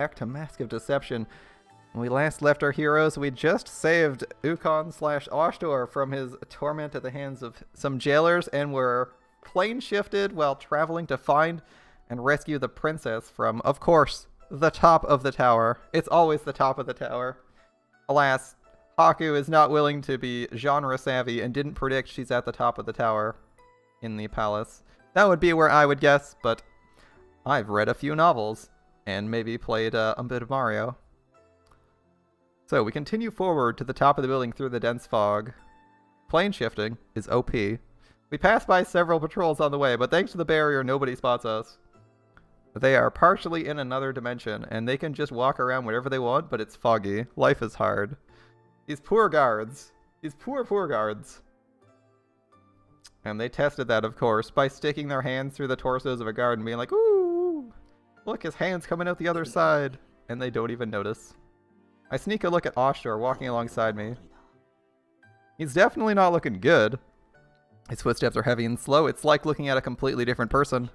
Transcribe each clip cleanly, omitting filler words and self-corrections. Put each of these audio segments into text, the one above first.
Back to Mask of Deception. When we last left our heroes, we just saved Ukon/Oshtor from his torment at the hands of some jailers, and were plane shifted while traveling to find and rescue the princess from, of course, the top of the tower. It's always the top of the tower. Alas, Haku is not willing to be genre savvy and didn't predict she's at the top of the tower in the palace. That would be where I would guess, but I've read a few novels and maybe played a bit of Mario. So we continue forward to the top of the building through the dense fog. Plane shifting is OP. We pass by several patrols on the way, but thanks to the barrier, nobody spots us. They are partially in another dimension, and they can just walk around wherever they want, but it's foggy. Life is hard. These poor guards. These poor guards. And they tested that, of course, by sticking their hands through the torsos of a guard and being like, ooh, look, his hand's coming out the other side. And they don't even notice. I sneak a look at Oshtor walking alongside me. He's definitely not looking good. His footsteps are heavy and slow. It's like looking at a completely different person.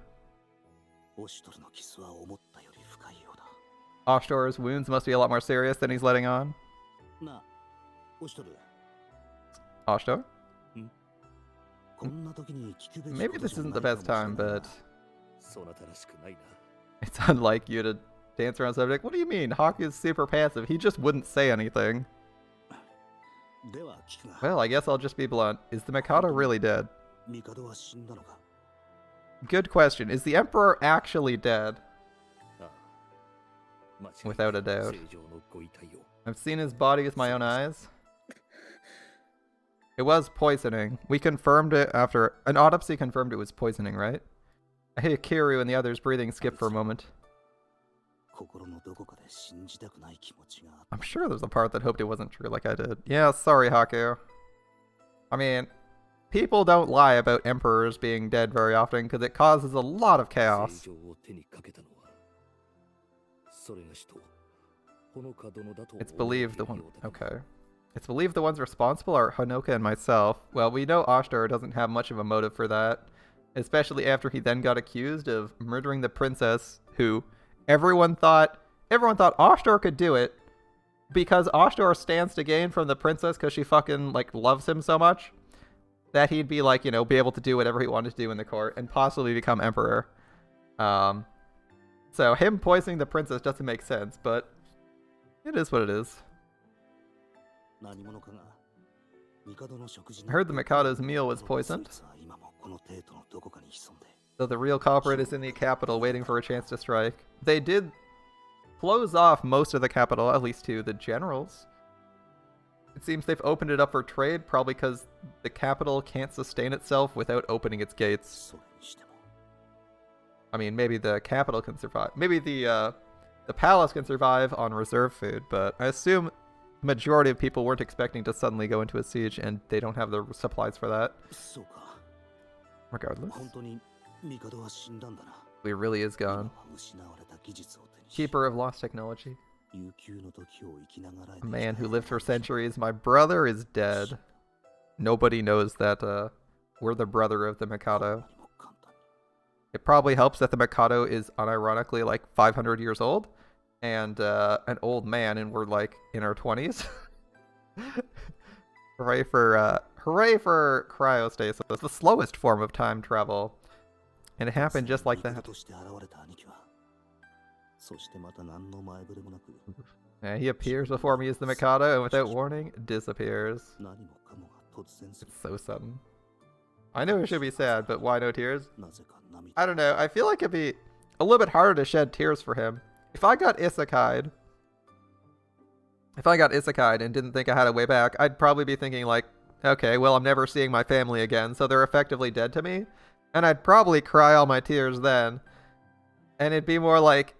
Oshtor's wounds must be a lot more serious than he's letting on. Oshtor? Maybe this isn't the best time, but it's unlike you to dance around the subject. What do you mean? Hawk is super passive. He just wouldn't say anything. Well, I guess I'll just be blunt. Is the Mikado really dead? Good question. Is the Emperor actually dead? Without a doubt. I've seen his body with my own eyes. It was poisoning. We confirmed it after... An autopsy confirmed it was poisoning, right? I hear Kiryu and the others' breathing skip for a moment. I'm sure there's a part that hoped it wasn't true like I did. Yeah, sorry, Haku. I mean, people don't lie about emperors being dead very often because it causes a lot of chaos. It's believed the one... Okay. It's believed the ones responsible are Honoka and myself. Well, we know Oshtor doesn't have much of a motive for that. Especially after he then got accused of murdering the princess, who everyone thought Oshtor could do it because Oshtor stands to gain from the princess because she fucking, like, loves him so much that he'd be, like, you know, be able to do whatever he wanted to do in the court and possibly become emperor. So him poisoning the princess doesn't make sense, but it is what it is. I heard the Mikado's meal was poisoned, though the real culprit is in the capital waiting for a chance to strike. They did close off most of the capital, at least to the generals. It seems they've opened it up for trade, probably because the capital can't sustain itself without opening its gates. I mean, maybe the capital can survive. Maybe the palace can survive on reserve food, but I assume the majority of people weren't expecting to suddenly go into a siege, and they don't have the supplies for that. Regardless. He really is gone. Keeper of lost technology. A man who lived for centuries. My brother is dead. Nobody knows that we're the brother of the Mikado. It probably helps that the Mikado is unironically like 500 years old and an old man, and we're like in our 20s. Hooray for cryostasis, the slowest form of time travel. And it happened just like that. Yeah, he appears before me as the Mikado, and without warning, disappears. It's so sudden. I know it should be sad, but why no tears? I don't know. I feel like it'd be a little bit harder to shed tears for him. If I got isekai'd and didn't think I had a way back, I'd probably be thinking like, okay, well, I'm never seeing my family again, so they're effectively dead to me. And I'd probably cry all my tears then. And it'd be more like,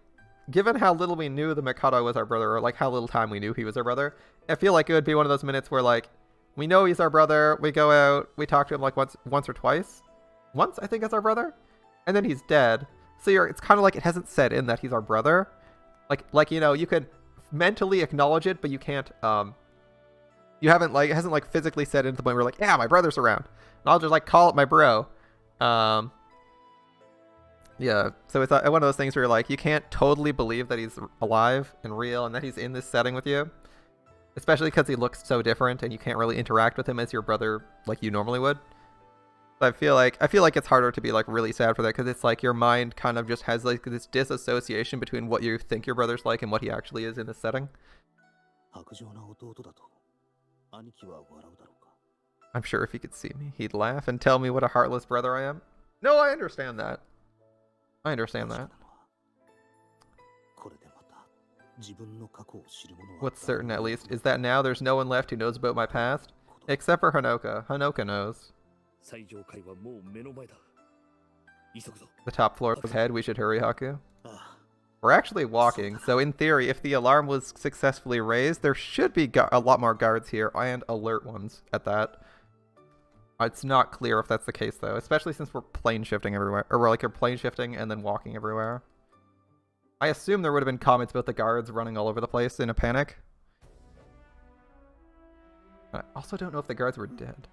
given how little we knew the Mikado was our brother, or like how little time we knew he was our brother, I feel like it would be one of those minutes where like, we know he's our brother, we go out, we talk to him like once or twice. Once, I think, as our brother. And then he's dead. So it's kind of like it hasn't set in that he's our brother. Like you know, you can mentally acknowledge it, but you can't, you haven't, like, it hasn't, like, physically set into the point where, like, yeah, my brother's around. And I'll just, like, call it my bro. Yeah, so it's one of those things where you're like, you can't totally believe that he's alive and real and that he's in this setting with you. Especially because he looks so different and you can't really interact with him as your brother like you normally would. So I feel like it's harder to be like really sad for that because it's like your mind kind of just has like this disassociation between what you think your brother's like and what he actually is in this setting. I'm sure if he could see me, he'd laugh and tell me what a heartless brother I am. No, I understand that. I understand that. What's certain, at least, is that now there's no one left who knows about my past. Except for Hanoka. Hanoka knows. The top floor was ahead. We should hurry, Haku. We're actually walking, so in theory, if the alarm was successfully raised, there should be a lot more guards here, and alert ones at that. It's not clear if that's the case, though, especially since we're plane shifting everywhere. Or we're plane shifting and then walking everywhere. I assume there would have been comments about the guards running all over the place in a panic. I also don't know if the guards were dead.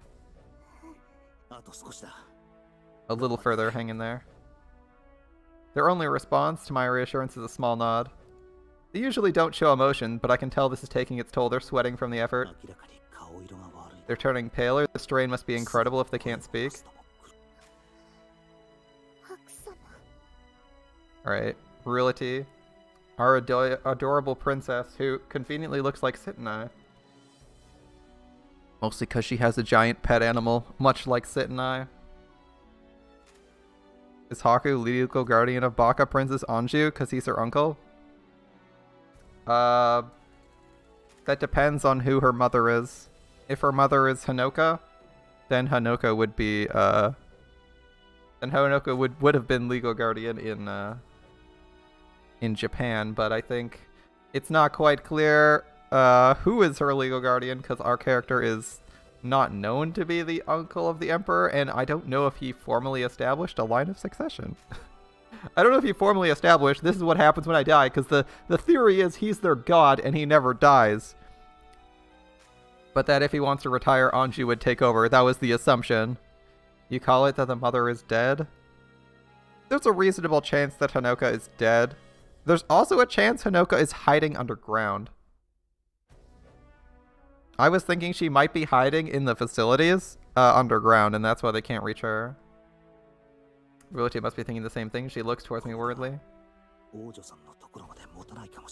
A little further, hang in there. Their only response to my reassurance is a small nod. They usually don't show emotion, but I can tell this is taking its toll. They're sweating from the effort. They're turning paler. The strain must be incredible if they can't speak. Alright, Reality. Our adorable princess, who conveniently looks like Sit-and-I. Mostly because she has a giant pet animal, much like Sit-and-I. Is Haku legal guardian of Baka Princess Anju because he's her uncle? That depends on who her mother is. If her mother is Hanoka, then Hanoka would be, then Hanoka would have been legal guardian in Japan, but I think it's not quite clear who is her legal guardian because our character is not known to be the uncle of the emperor, and I don't know if he formally established a line of succession. I don't know if he formally established this is what happens when I die, because the theory is he's their god and he never dies. But that if he wants to retire, Anju would take over. That was the assumption. You call it that the mother is dead? There's a reasonable chance that Hanoka is dead. There's also a chance Hanoka is hiding underground. I was thinking she might be hiding in the facilities underground, and that's why they can't reach her. Reality must be thinking the same thing. She looks towards me worriedly.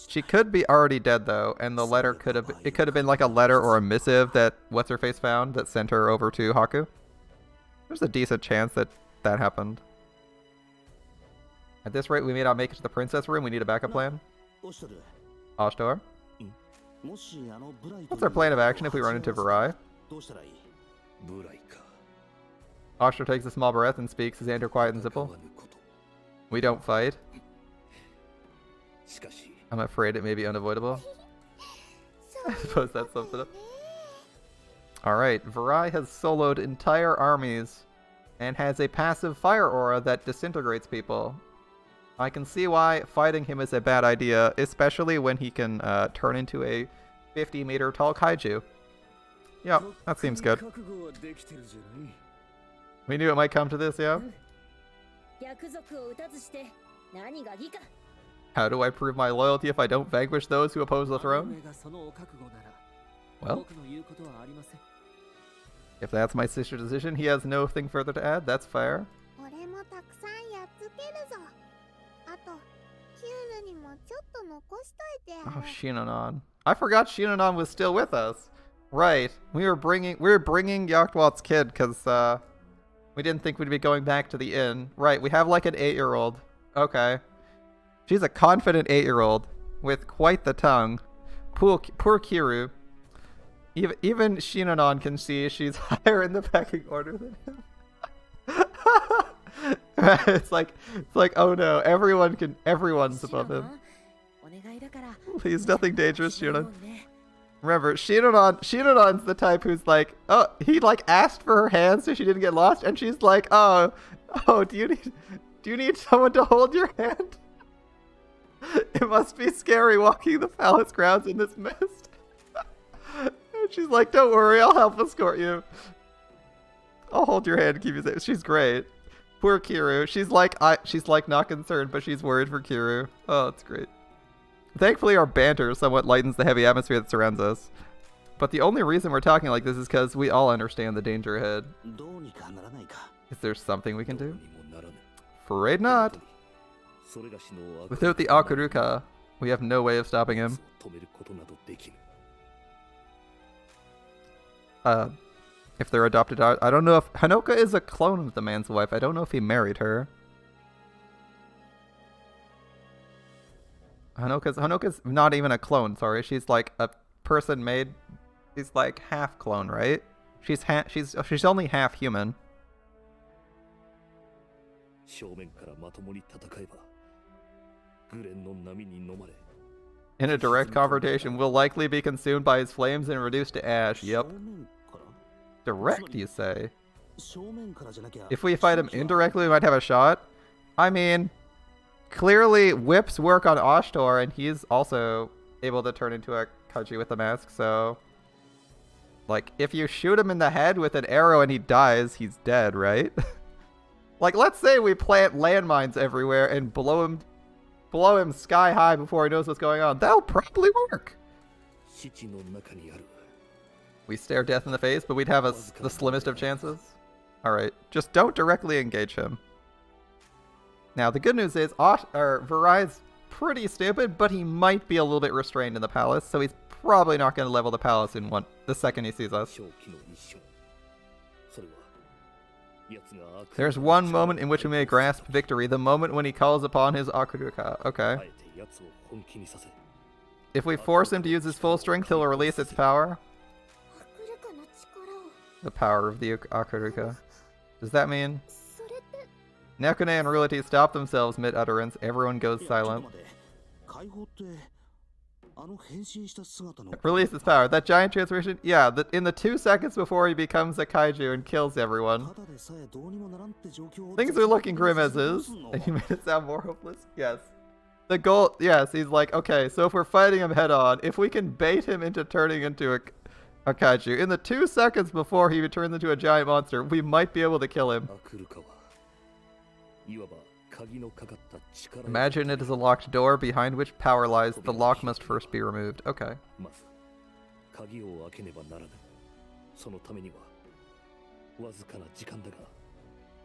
She could be already dead though, and the letter could have been like a letter or a missive that What's-Her-Face found that sent her over to Haku. There's a decent chance that that happened. At this rate, we may not make it to the princess room. We need a backup plan. Ashtor? What's our plan of action if we run into Virai? Ashtor takes a small breath and speaks, his hand are quiet and simple. We don't fight. I'm afraid it may be unavoidable. I suppose that's something. Alright, Virai has soloed entire armies and has a passive fire aura that disintegrates people. I can see why fighting him is a bad idea, especially when he can turn into a 50-meter tall kaiju. Yep, that seems good. We knew it might come to this, yeah? How do I prove my loyalty if I don't vanquish those who oppose the throne? Well, if that's my sister's decision, he has nothing further to add. That's fair. Oh, Shinanon. I forgot Shinanon was still with us. Right. We were bringing Yachtwalt's kid because we didn't think we'd be going back to the inn. Right. We have like an 8-year-old. Okay. She's a confident 8-year-old with quite the tongue. Poor Kiru. Even Shinanon can see she's higher in the pecking order than him. It's like, oh no, everyone's above him. Please, nothing dangerous, Shinanon. Remember, Shinonon's the type who's like, oh, he like asked for her hand so she didn't get lost, and she's like, oh, do you need someone to hold your hand? It must be scary walking the palace grounds in this mist. And she's like, don't worry, I'll help escort you. I'll hold your hand and keep you safe. She's great. Poor Kiryu. She's like not concerned, but she's worried for Kiryu. Oh, it's great. Thankfully, our banter somewhat lightens the heavy atmosphere that surrounds us. But the only reason we're talking like this is because we all understand the danger ahead. Is there something we can do? Afraid not. Without the Akuruka, we have no way of stopping him. If they're adopted, I don't know if Hanoka is a clone of the man's wife. I don't know if he married her. Hanoka's not even a clone. Sorry, she's like a person made. She's like half clone, right? She's only half human. In a direct confrontation, we'll likely be consumed by his flames and reduced to ash. Yep. Direct, you say? If we fight him indirectly, we might have a shot. I mean, clearly whips work on Ashtor, and he's also able to turn into a Kaiji with the mask, so... Like, if you shoot him in the head with an arrow and he dies, he's dead, right? Like, let's say we plant landmines everywhere and blow him sky high before he knows what's going on. That'll probably work. We stare death in the face, but we'd have the slimmest of chances. Alright, just don't directly engage him. Now, the good news is, Varai's pretty stupid, but he might be a little bit restrained in the palace, so he's probably not going to level the palace in the second he sees us. There's one moment in which we may grasp victory, the moment when he calls upon his Akuruka. Okay. If we force him to use his full strength, he'll release its power. The power of the Akuruka. Does that mean... Nekune and Rulity stop themselves mid-utterance. Everyone goes silent. Release his power. That giant transformation? Yeah, in the 2 seconds before he becomes a kaiju and kills everyone. Things are looking grim as is. And you made it sound more hopeless? Yes. The goal, yes, he's like, okay, so if we're fighting him head on, if we can bait him into turning into a kaiju, in the 2 seconds before he turns into a giant monster, we might be able to kill him. Imagine it is a locked door behind which power lies. The lock must first be removed. Okay.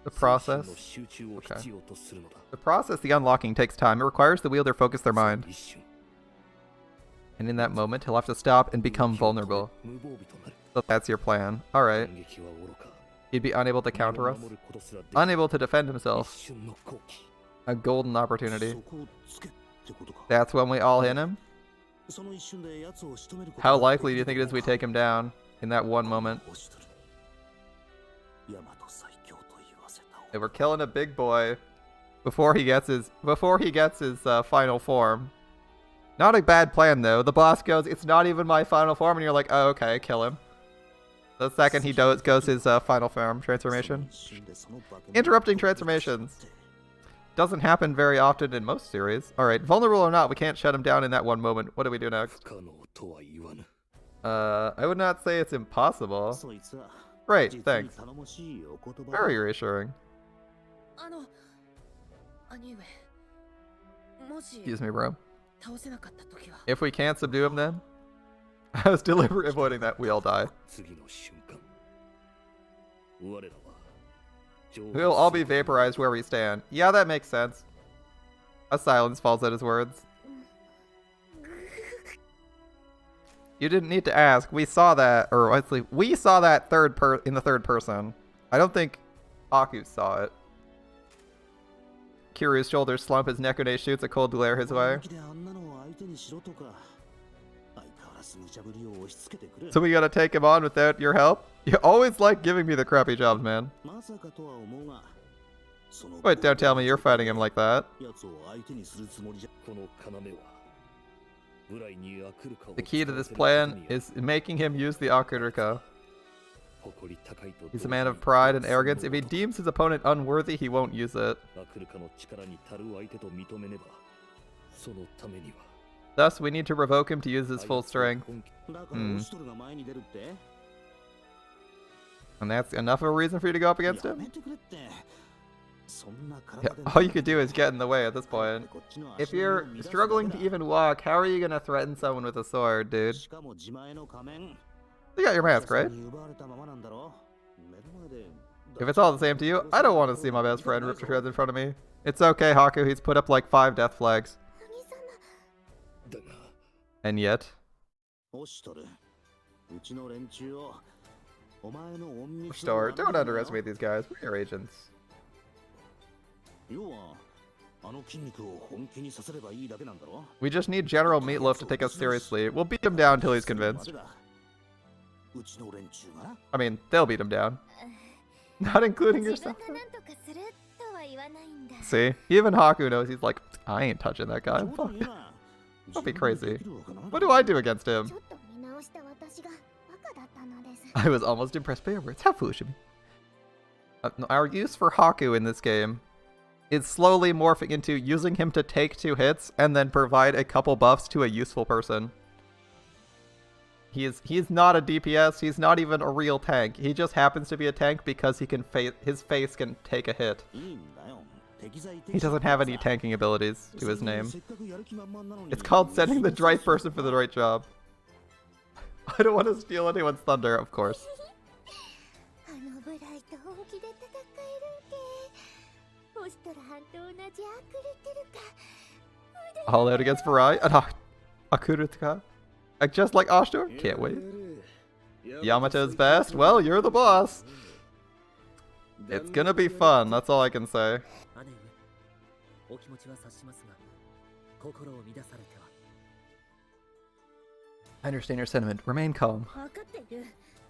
The process? Okay. The process, the unlocking, takes time. It requires the wielder focus their mind. And in that moment, he'll have to stop and become vulnerable. So that's your plan. Alright. He'd be unable to counter us. Unable to defend himself. A golden opportunity. That's when we all hit him? How likely do you think it is we take him down in that one moment? If we're killing a big boy before he gets his final form. Not a bad plan though. The boss goes, "It's not even my final form," and you're like, "Oh, okay, kill him." The second he goes his final form transformation. Interrupting transformations. Doesn't happen very often in most series. Alright, vulnerable or not, we can't shut him down in that one moment. What do we do next? I would not say it's impossible. Great, thanks. Very reassuring. Excuse me, bro. If we can't subdue him then? I was deliberately avoiding that. We all die. We'll all be vaporized where we stand. Yeah, that makes sense. A silence falls at his words. You didn't need to ask. We saw that, or actually, we saw that in the third person. I don't think Aku saw it. Kiryu's shoulders slump as Nekune shoots a cold glare his way. So we gotta take him on without your help? You always like giving me the crappy jobs, man. Wait, don't tell me you're fighting him like that. The key to this plan is making him use the Akuruka. He's a man of pride and arrogance. If he deems his opponent unworthy, he won't use it. Thus, we need to provoke him to use his full strength. And that's enough of a reason for you to go up against him? Yeah, all you could do is get in the way at this point. If you're struggling to even walk, how are you gonna threaten someone with a sword, dude? You got your mask, right? If it's all the same to you, I don't want to see my best friend ripped to shreds in front of me. It's okay, Haku, he's put up like 5 death flags. And yet... Store, don't underestimate these guys, we're agents. We just need General Meatloaf to take us seriously. We'll beat him down until he's convinced. I mean, they'll beat him down. Not including yourself. See? Even Haku knows. He's like, I ain't touching that guy. Don't be crazy. What do I do against him? I was almost impressed by your words. How foolish of me. Our use for Haku in this game is slowly morphing into using him to take 2 hits and then provide a couple buffs to a useful person. He's not a DPS, he's not even a real tank. He just happens to be a tank because he can his face can take a hit. He doesn't have any tanking abilities to his name. It's called sending the right person for the right job. I don't want to steal anyone's thunder, of course. All out against Farai and Akurutka. Just like Ashtor? Can't wait. Yamato's best? Well, you're the boss. It's gonna be fun, that's all I can say. I understand your sentiment. Remain calm.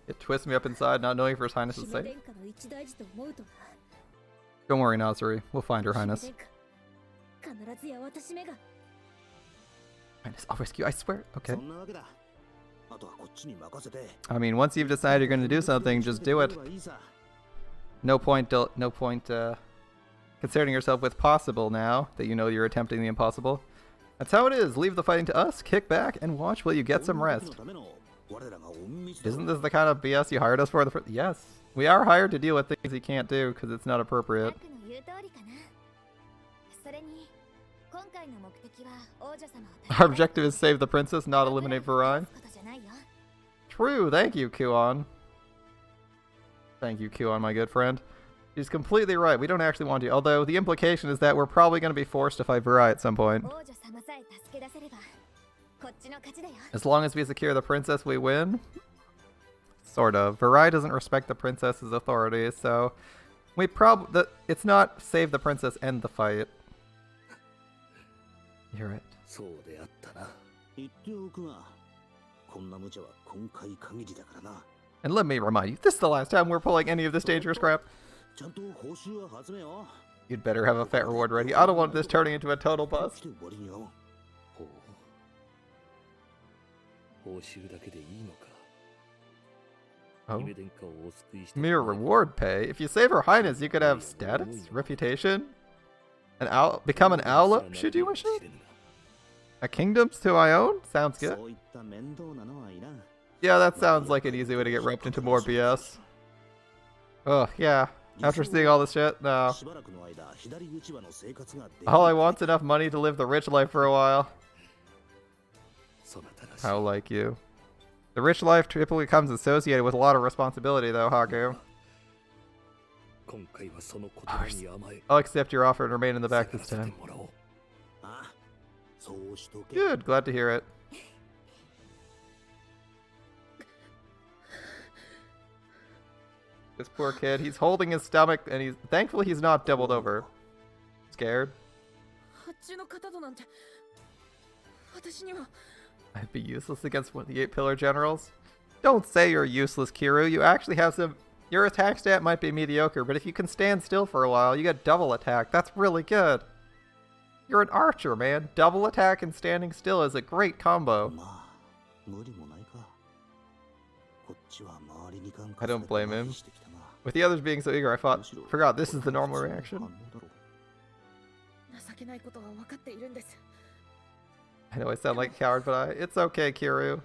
It twists me up inside not knowing if His Highness is safe. Don't worry, Nazari. We'll find Her Highness. I'll rescue, I swear. Okay. I mean, once you've decided you're going to do something, just do it. No point concerning yourself with possible now that you know you're attempting the impossible. That's how it is. Leave the fighting to us, kick back, and watch while you get some rest. Isn't this the kind of BS you hired us for? Yes. We are hired to deal with things you can't do because it's not appropriate. Our objective is save the princess, not eliminate Farai. True, thank you, Kuon. Thank you, Kuon, my good friend. He's completely right, we don't actually want to, although the implication is that we're probably going to be forced to fight Farai at some point. As long as we secure the princess, we win. Sort of. Farai doesn't respect the princess's authority, so it's not save the princess, end the fight. You're right. And let me remind you, this is the last time we're pulling any of this dangerous crap. You'd better have a fat reward ready. I don't want this turning into a total bust. Oh. Mere reward pay? If you save Her Highness, you could have status, reputation, become an owl should you wish it? A kingdoms to my own? Sounds good. Yeah, that sounds like an easy way to get roped into more BS. Ugh, yeah. After seeing all this shit, no. All I want's enough money to live the rich life for a while. How like you. The rich life typically comes associated with a lot of responsibility though, Haku. I'll accept your offer and remain in the back this time. Good, glad to hear it. This poor kid, he's holding his stomach and thankfully he's not doubled over. Scared? I'd be useless against one of the 8 pillar generals. Don't say you're useless, Kiru. You actually have some... Your attack stat might be mediocre, but if you can stand still for a while, you get double attack. That's really good. You're an archer, man. Double attack and standing still is a great combo. I don't blame him. With the others being so eager, I forgot this is the normal reaction. I know I sound like a coward, but it's okay, Kiru.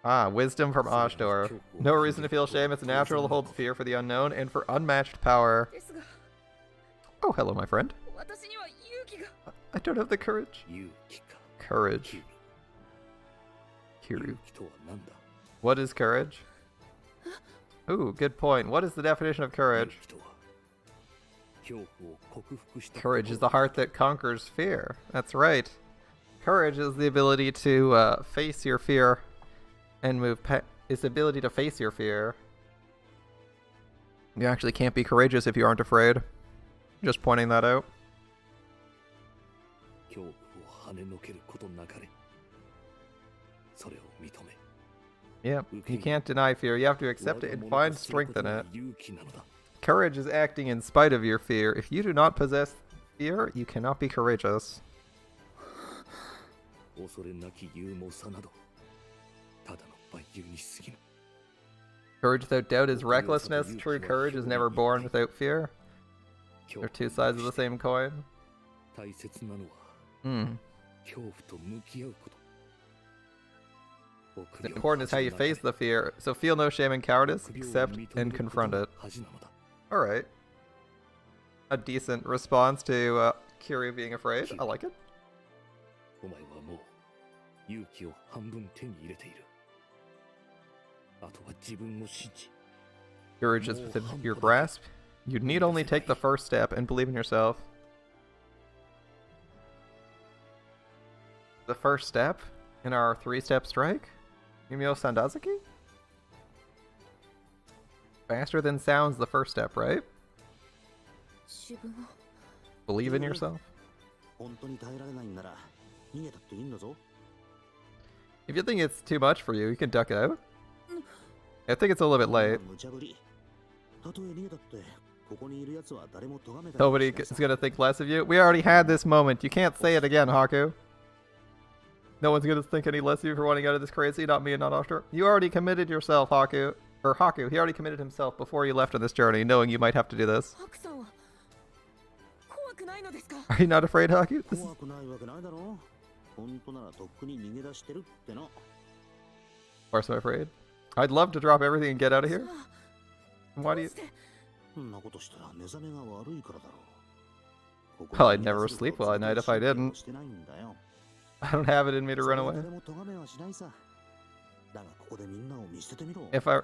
Ah, wisdom from Ashdor. No reason to feel shame. It's natural to hold fear for the unknown and for unmatched power. Oh, hello, my friend. I don't have the courage. Courage. Kiryu. What is courage? Ooh, good point. What is the definition of courage? Courage is the heart that conquers fear. That's right. Courage is the ability to face your fear and move it's the ability to face your fear. You actually can't be courageous if you aren't afraid. Just pointing that out. Yeah, you can't deny fear. You have to accept it and find strength in it. Courage is acting in spite of your fear. If you do not possess fear, you cannot be courageous. Courage without doubt is recklessness. True courage is never born without fear. They're two sides of the same coin. The important is how you face the fear, so feel no shame and cowardice, accept and confront it. Alright. A decent response to Kiryu being afraid. I like it. Courage is within your grasp. You need only take the first step and believe in yourself. The first step in our 3-step strike? Yumio Sandazaki? Faster than sound's the first step, right? Believe in yourself. If you think it's too much for you, you can duck it out. I think it's a little bit late. Nobody is gonna think less of you. We already had this moment. You can't say it again, Haku. No one's gonna think any less of you for wanting out of this crazy, not me and not Oscar. You already committed yourself, Haku. Or Haku, he already committed himself before you left on this journey, knowing you might have to do this. Are you not afraid, Haku? Of course I'm afraid. I'd love to drop everything and get out of here. Why do you... Well, I'd never sleep well at night if I didn't. I don't have it in me to run away.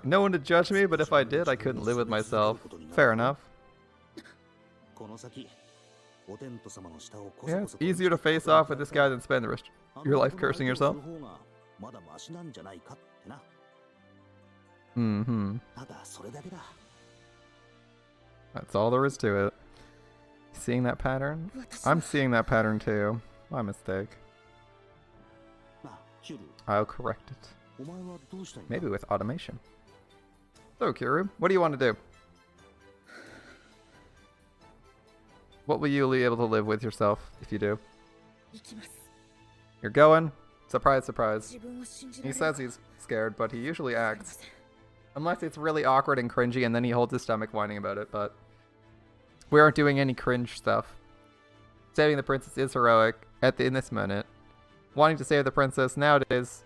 No one to judge me, but if I did, I couldn't live with myself. Fair enough. Yeah, it's easier to face off with this guy than spend the rest of your life cursing yourself. That's all there is to it. Seeing that pattern? I'm seeing that pattern too. My mistake. I'll correct it. Maybe with automation. So, Kiryu, what do you want to do? What will you be able to live with yourself if you do? You're going? Surprise, surprise. He says he's scared, but he usually acts. Unless it's really awkward and cringy, and then he holds his stomach whining about it, but... We aren't doing any cringe stuff. Saving the princess is heroic in this minute. Wanting to save the princess nowadays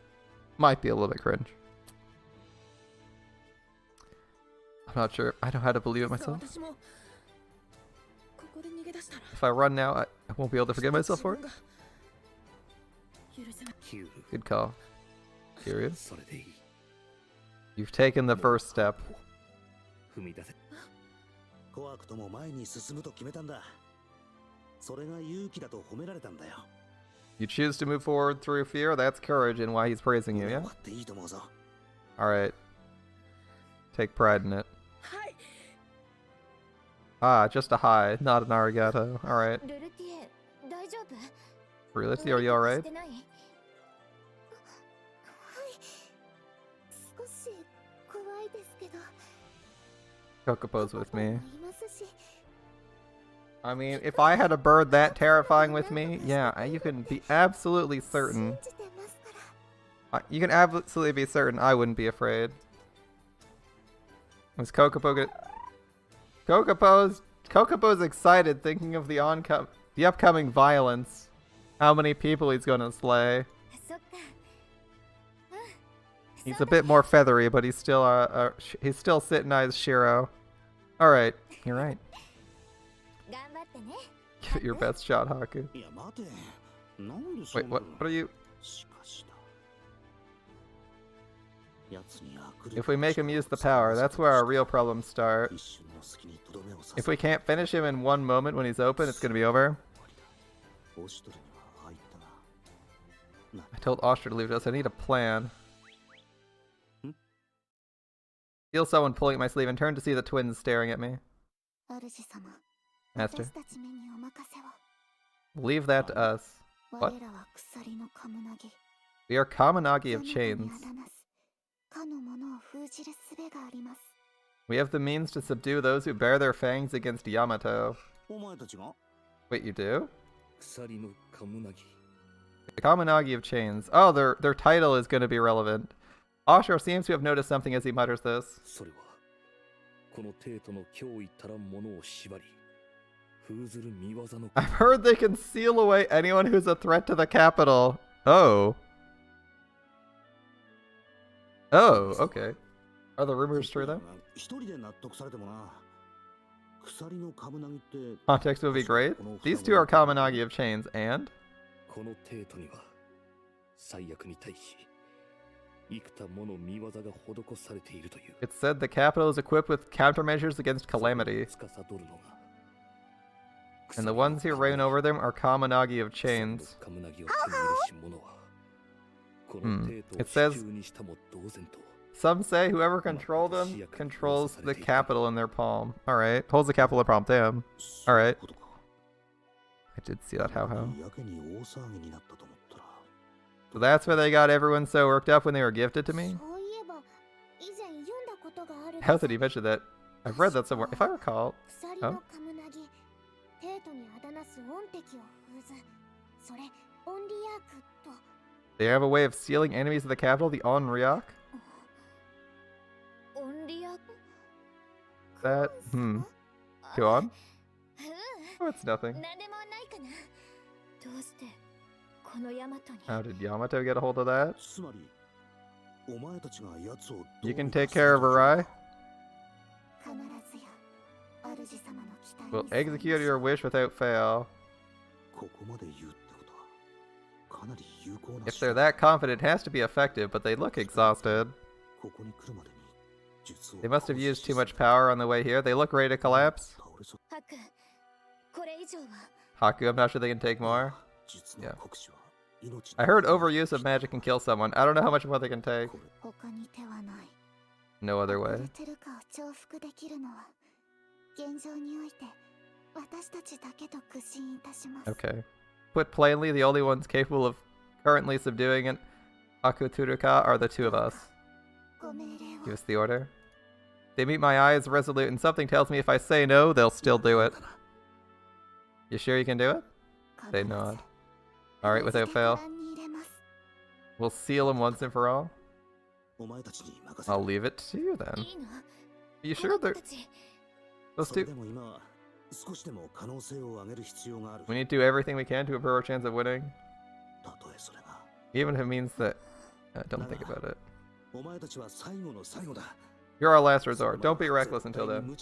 might be a little bit cringe. I'm not sure. I know how to believe it myself. If I run now, I won't be able to forgive myself for it. Good call. Curious. You've taken the first step. You choose to move forward through fear, that's courage and why he's praising you, yeah? Alright. Take pride in it. Ah, just a hi, not an arigato. Alright. Reality, are you alright? Kokopo's with me. I mean, if I had a bird that terrifying with me, yeah, you can be absolutely certain. You can absolutely be certain I wouldn't be afraid. Was Kokopo good? Kokopo's excited thinking of the upcoming violence. How many people he's gonna slay. He's a bit more feathery, but he's still Sit Eyes Shiro. All right, you're right. Give it your best shot, Haku. Wait, what are you? If we make him use the power, that's where our real problems start. If we can't finish him in one moment when he's open, it's gonna be over. I told Oster to leave us. I need a plan. Feel someone pulling at my sleeve and turn to see the twins staring at me. Master. Leave that to us. What? We are Kaminagi of chains. We have the means to subdue those who bear their fangs against Yamato. Wait, you do? The Kaminagi of chains. Oh, their title is going to be relevant. Oshiro seems to have noticed something as he mutters this. I've heard they can seal away anyone who's a threat to the capital. Oh. Oh, okay. Are the rumors true though? Context would be great. These two are Kaminagi of chains, and? It said the capital is equipped with countermeasures against calamity. And the ones who reign over them are Kaminagi of chains. It says, some say whoever controls them controls the capital in their palm. Alright. Holds the capital in palm. Damn. Alright. I did see that, how. So that's why they got everyone so worked up when they were gifted to me? How did he mention that? I've read that somewhere. If I recall. Oh? They have a way of sealing enemies of the capital, the Onryak? That, Go on. Oh, it's nothing. How did Yamato get a hold of that? You can take care of Arai? We'll execute your wish without fail. If they're that confident, it has to be effective, but they look exhausted. They must have used too much power on the way here. They look ready to collapse. Haku, I'm not sure they can take more. Yeah. I heard overuse of magic can kill someone. I don't know how much more they can take. No other way. Okay. Put plainly, the only ones capable of currently subduing an Akuturuka are the two of us. Give us the order. They meet my eyes resolute, and something tells me if I say no, they'll still do it. You sure you can do it? They nod. Alright, without fail. We'll seal them once and for all. I'll leave it to you then. Are you sure they're... Those two... We need to do everything we can to improve our chance of winning. Even if it means that... don't think about it. You're our last resort. Don't be reckless until then.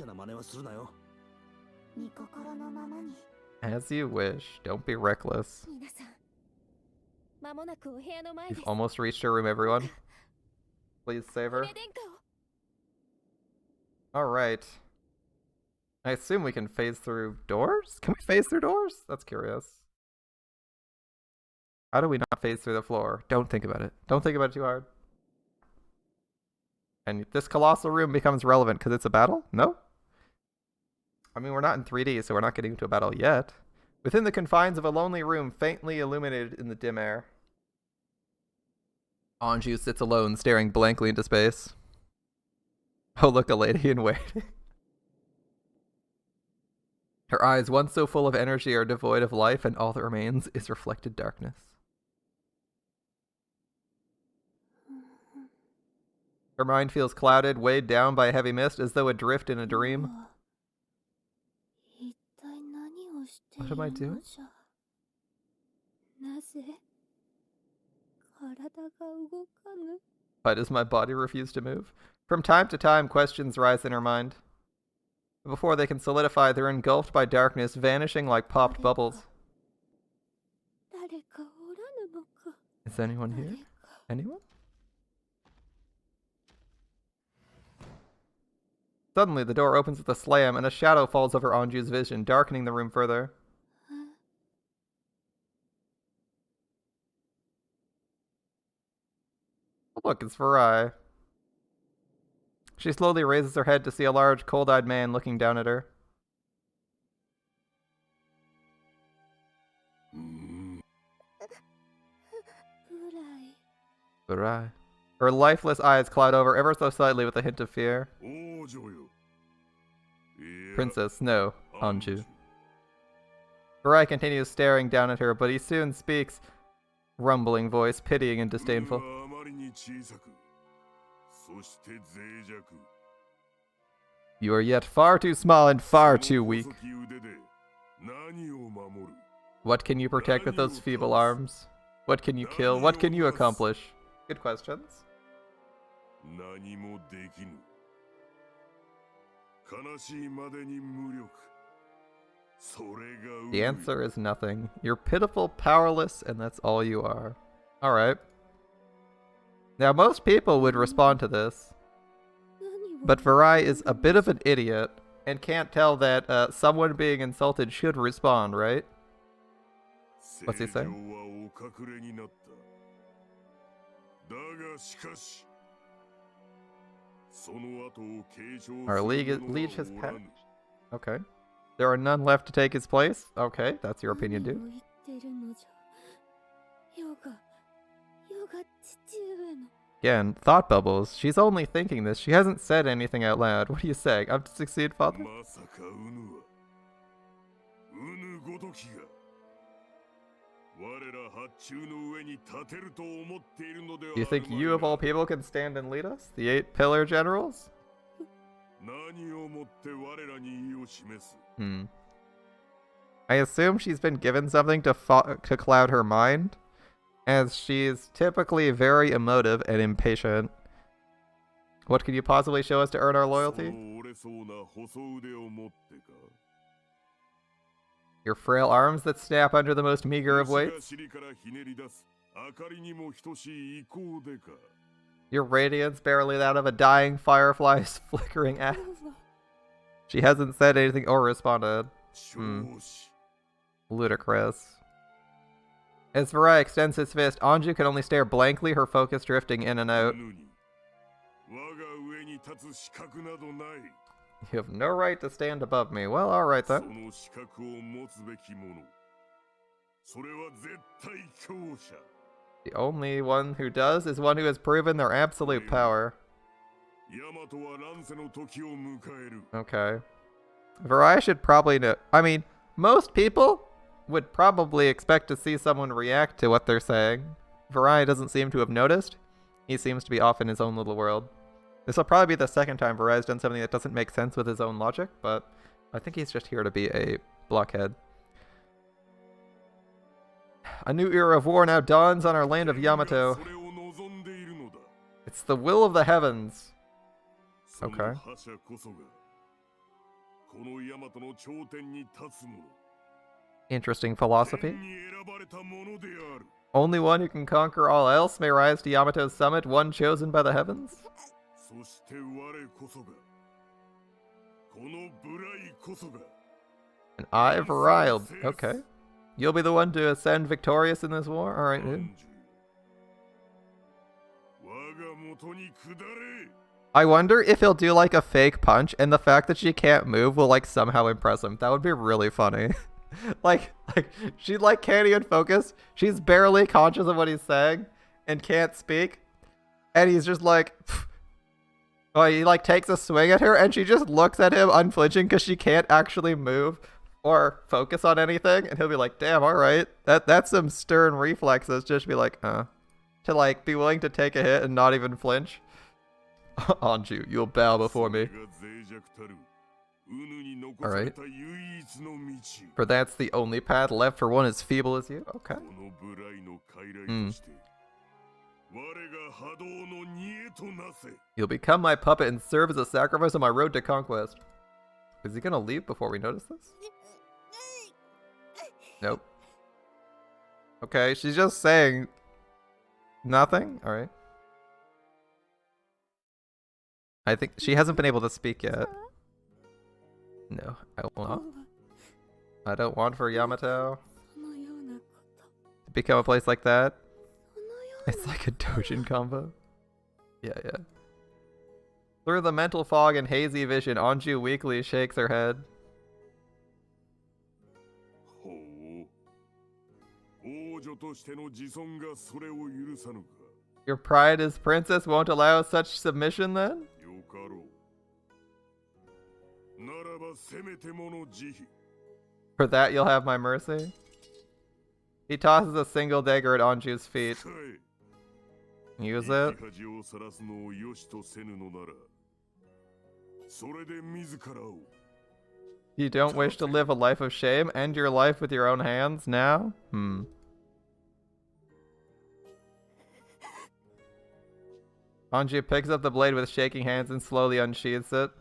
As you wish. Don't be reckless. You've almost reached her room, everyone. Please save her. Alright. I assume we can phase through doors? Can we phase through doors? That's curious. How do we not phase through the floor? Don't think about it. Don't think about it too hard. And this colossal room becomes relevant because it's a battle? No? I mean, we're not in 3D, so we're not getting into a battle yet. Within the confines of a lonely room, faintly illuminated in the dim air. Anju sits alone, staring blankly into space. Oh, look, a lady in waiting. Her eyes, once so full of energy, are devoid of life, and all that remains is reflected darkness. Her mind feels clouded, weighed down by a heavy mist, as though adrift in a dream. What am I doing? Why does my body refuse to move? From time to time, questions rise in her mind. Before they can solidify, they're engulfed by darkness, vanishing like popped bubbles. Is anyone here? Anyone? Suddenly, the door opens with a slam, and a shadow falls over Anju's vision, darkening the room further. Oh, look, it's Varai. She slowly raises her head to see a large, cold-eyed man looking down at her. Varai. Her lifeless eyes cloud over ever so slightly with a hint of fear. Princess, no, Anju. Varai continues staring down at her, but he soon speaks, rumbling voice, pitying and disdainful. You are yet far too small and far too weak. What can you protect with those feeble arms? What can you kill? What can you accomplish? Good questions. The answer is nothing. You're pitiful, powerless, and that's all you are. Alright. Now, most people would respond to this, but Varai is a bit of an idiot and can't tell that someone being insulted should respond, right? What's he saying? Our liege has passed. Okay. There are none left to take his place? Okay, that's your opinion, dude. Again, thought bubbles. She's only thinking this. She hasn't said anything out loud. What are you saying? I'm to succeed, father? Do you think you, of all people, can stand and lead us? The 8 pillar generals? I assume she's been given something to cloud her mind, as she's typically very emotive and impatient. What could you possibly show us to earn our loyalty? Your frail arms that snap under the most meager of weights? Your radiance barely that of a dying firefly's flickering axe. She hasn't said anything or responded. Ludicrous. As Varai extends his fist, Anju can only stare blankly, her focus drifting in and out. You have no right to stand above me. Well, alright then. The only one who does is one who has proven their absolute power. Okay. Varai should probably know. I mean, most people would probably expect to see someone react to what they're saying. Varai doesn't seem to have noticed. He seems to be off in his own little world. This will probably be the second time Varai's done something that doesn't make sense with his own logic, but I think he's just here to be a blockhead. A new era of war now dawns on our land of Yamato. It's the will of the heavens. Okay. Interesting philosophy. Only one who can conquer all else may rise to Yamato's summit, one chosen by the heavens? And I, Varai, okay. You'll be the one to ascend victorious in this war? Alright, dude. I wonder if he'll do like a fake punch and the fact that she can't move will like somehow impress him. That would be really funny. like she like can't even focus. She's barely conscious of what he's saying and can't speak. And he's just like, oh, he like takes a swing at her and she just looks at him unflinching because she can't actually move or focus on anything. And he'll be like, damn, alright. That's some stern reflexes. Just be like, to like be willing to take a hit and not even flinch. Anju, you'll bow before me. Alright. For that's the only path left for one as feeble as you? Okay. You'll become my puppet and serve as a sacrifice on my road to conquest. Is he gonna leave before we notice this? Nope. Okay, she's just saying nothing? Alright. I think she hasn't been able to speak yet. No, I will not. I don't want for Yamato to become a place like that. It's like a Dojin combo. Yeah. Through the mental fog and hazy vision, Anju weakly shakes her head. Your pride as princess won't allow such submission then? For that you'll have my mercy? He tosses a single dagger at Anju's feet. Use it. You don't wish to live a life of shame? End your life with your own hands now? Anju picks up the blade with shaking hands and slowly unsheathes it.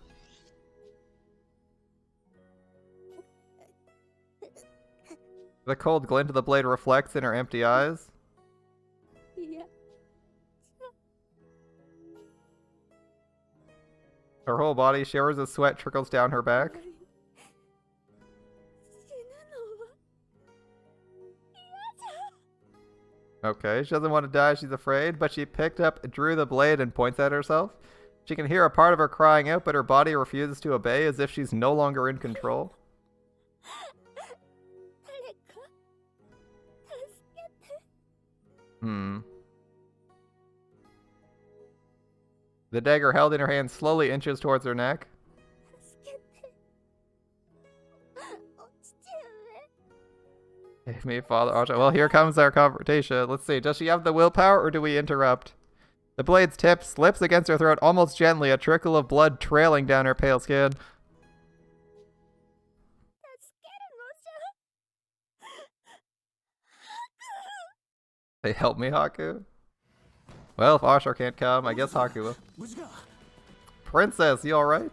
The cold glint of the blade reflects in her empty eyes. Her whole body shivers as sweat trickles down her back. Okay, she doesn't want to die, she's afraid, but she drew the blade and points at herself. She can hear a part of her crying out, but her body refuses to obey as if she's no longer in control. The dagger held in her hand slowly inches towards her neck. Save me, Father Archer. Well, here comes our confrontation. Let's see. Does she have the willpower or do we interrupt? The blade's tip slips against her throat almost gently, a trickle of blood trailing down her pale skin. Hey, help me, Haku. Well, if Ashar can't come, I guess Haku will. Princess, you alright?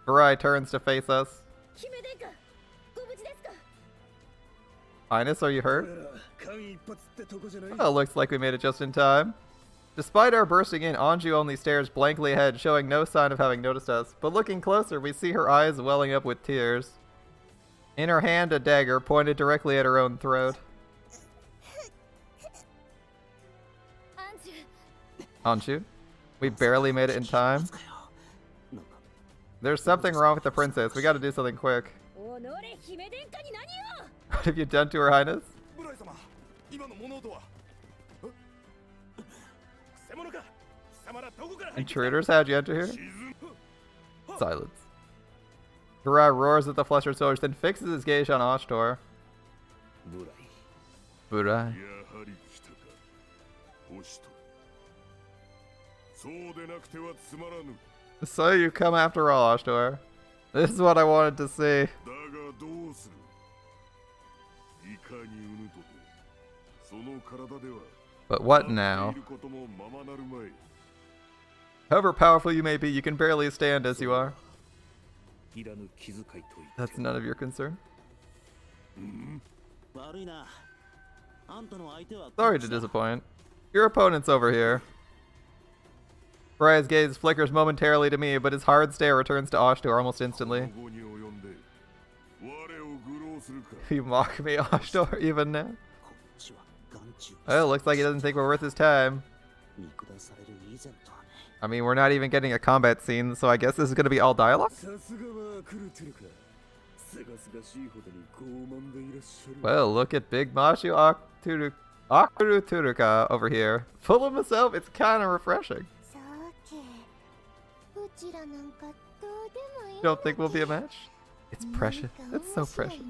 Mirai turns to face us. Highness, are you hurt? Oh, looks like we made it just in time. Despite our bursting in, Anju only stares blankly ahead, showing no sign of having noticed us. But looking closer, we see her eyes welling up with tears. In her hand, a dagger pointed directly at her own throat. Anju, we barely made it in time. There's something wrong with the princess. We gotta do something quick. What have you done to her, Highness? Intruders, how'd you enter here? Silence. Mirai roars at the flustered soldiers, then fixes his gaze on Ashtor. Burai. So you come after all, Ashtor. This is what I wanted to see. But what now? However powerful you may be, you can barely stand as you are. That's none of your concern. Sorry to disappoint. Your opponent's over here. Mirai's gaze flickers momentarily to me, but his hard stare returns to Ashtor almost instantly. You mock me, Ashtor, even now? Oh, looks like he doesn't think we're worth his time. I mean, we're not even getting a combat scene, so I guess this is going to be all dialogue? Well, look at Big Mashu Akuru Turuka over here. Full of himself, it's kind of refreshing. You don't think we'll be a match? It's precious. It's so precious.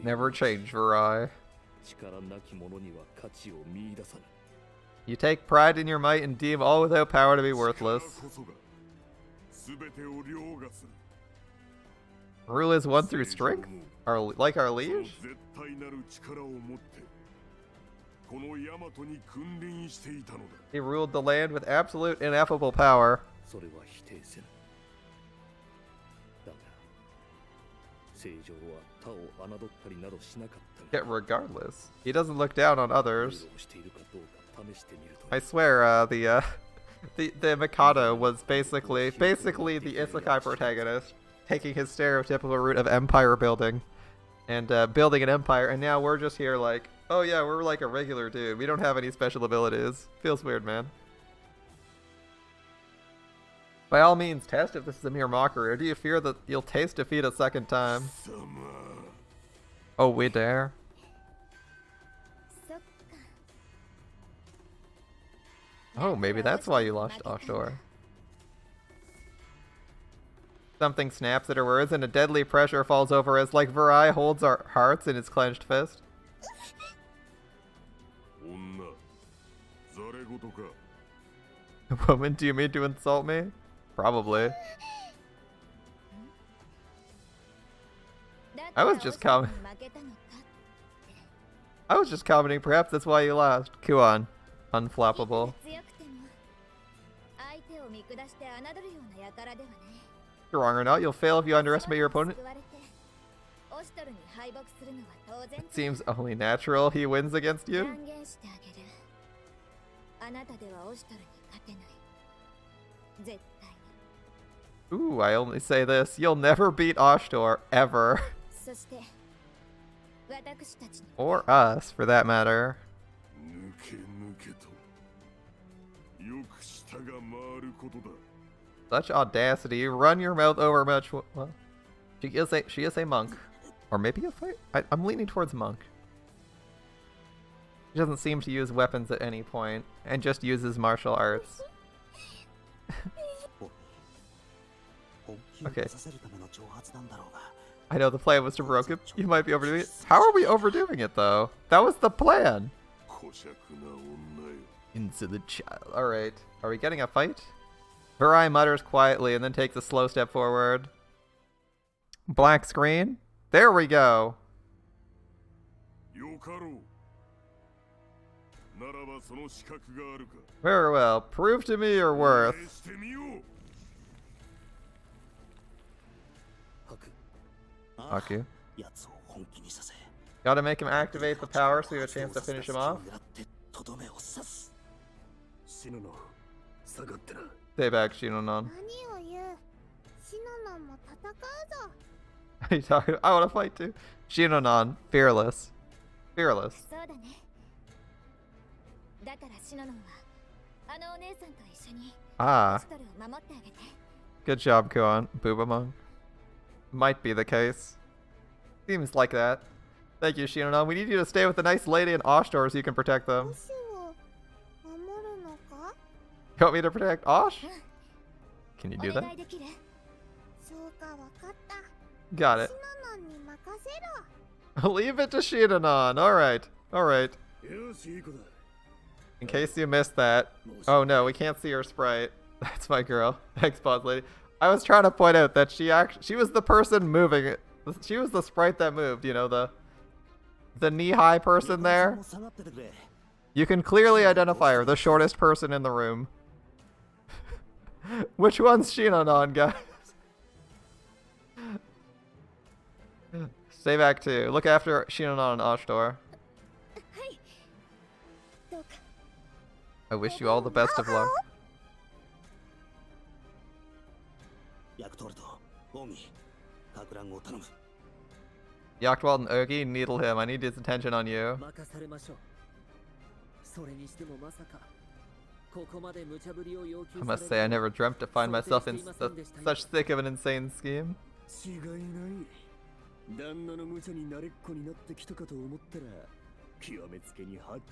Never change, Mirai. You take pride in your might and deem all without power to be worthless. Rule is 1 through strength? Like our liege? He ruled the land with absolute ineffable power. Yet regardless, he doesn't look down on others. I swear, the Mikado was basically the isekai protagonist, taking his stereotypical route of empire building and building an empire, and now we're just here like, oh yeah, we're like a regular dude. We don't have any special abilities. Feels weird, man. By all means, test if this is a mere mockery, or do you fear that you'll taste defeat a second time? Oh, we dare? Oh, maybe that's why you lost offshore. Something snaps at her words, and a deadly pressure falls over us, like Virai holds our hearts in his clenched fist. Woman, do you mean to insult me? Probably. I was just commenting. Perhaps that's why you lost. Kuon. Unflappable. You're wrong or not, you'll fail if you underestimate your opponent. It seems only natural he wins against you. Ooh, I only say this. You'll never beat Ashtor, ever. Or us, for that matter. Such audacity. You run your mouth over much. Well, she is a monk. Or maybe a fight? I'm leaning towards monk. She doesn't seem to use weapons at any point, and just uses martial arts. Okay. I know the plan was to provoke it. You might be overdoing it. How are we overdoing it, though? That was the plan. Into the child. Alright. Are we getting a fight? Virai mutters quietly and then takes a slow step forward. Black screen. There we go. Very well. Prove to me your worth. Haku. Gotta make him activate the power so you have a chance to finish him off. Stay back, Shinonon. What are you talking about? I want to fight too. Shinonon, fearless. Fearless. Ah. Good job, Kuon. Boobamong. Might be the case. Seems like that. Thank you, Shinonon. We need you to stay with the nice lady and Ashtor so you can protect them. You want me to protect Osh? Can you do that? Got it. Leave it to Shinonon. Alright. Alright. In case you missed that. Oh no, we can't see her sprite. That's my girl. Thanks, boss lady. I was trying to point out that she was the person moving it. She was the sprite that moved, you know, the knee-high person there. You can clearly identify her, the shortest person in the room. Which one's Shinonon, guys? Stay back too. Look after Shinonon and Ashtor. I wish you all the best of luck. Yaktwald and Ogi, needle him. I need his attention on you. I must say, I never dreamt to find myself in such thick of an insane scheme.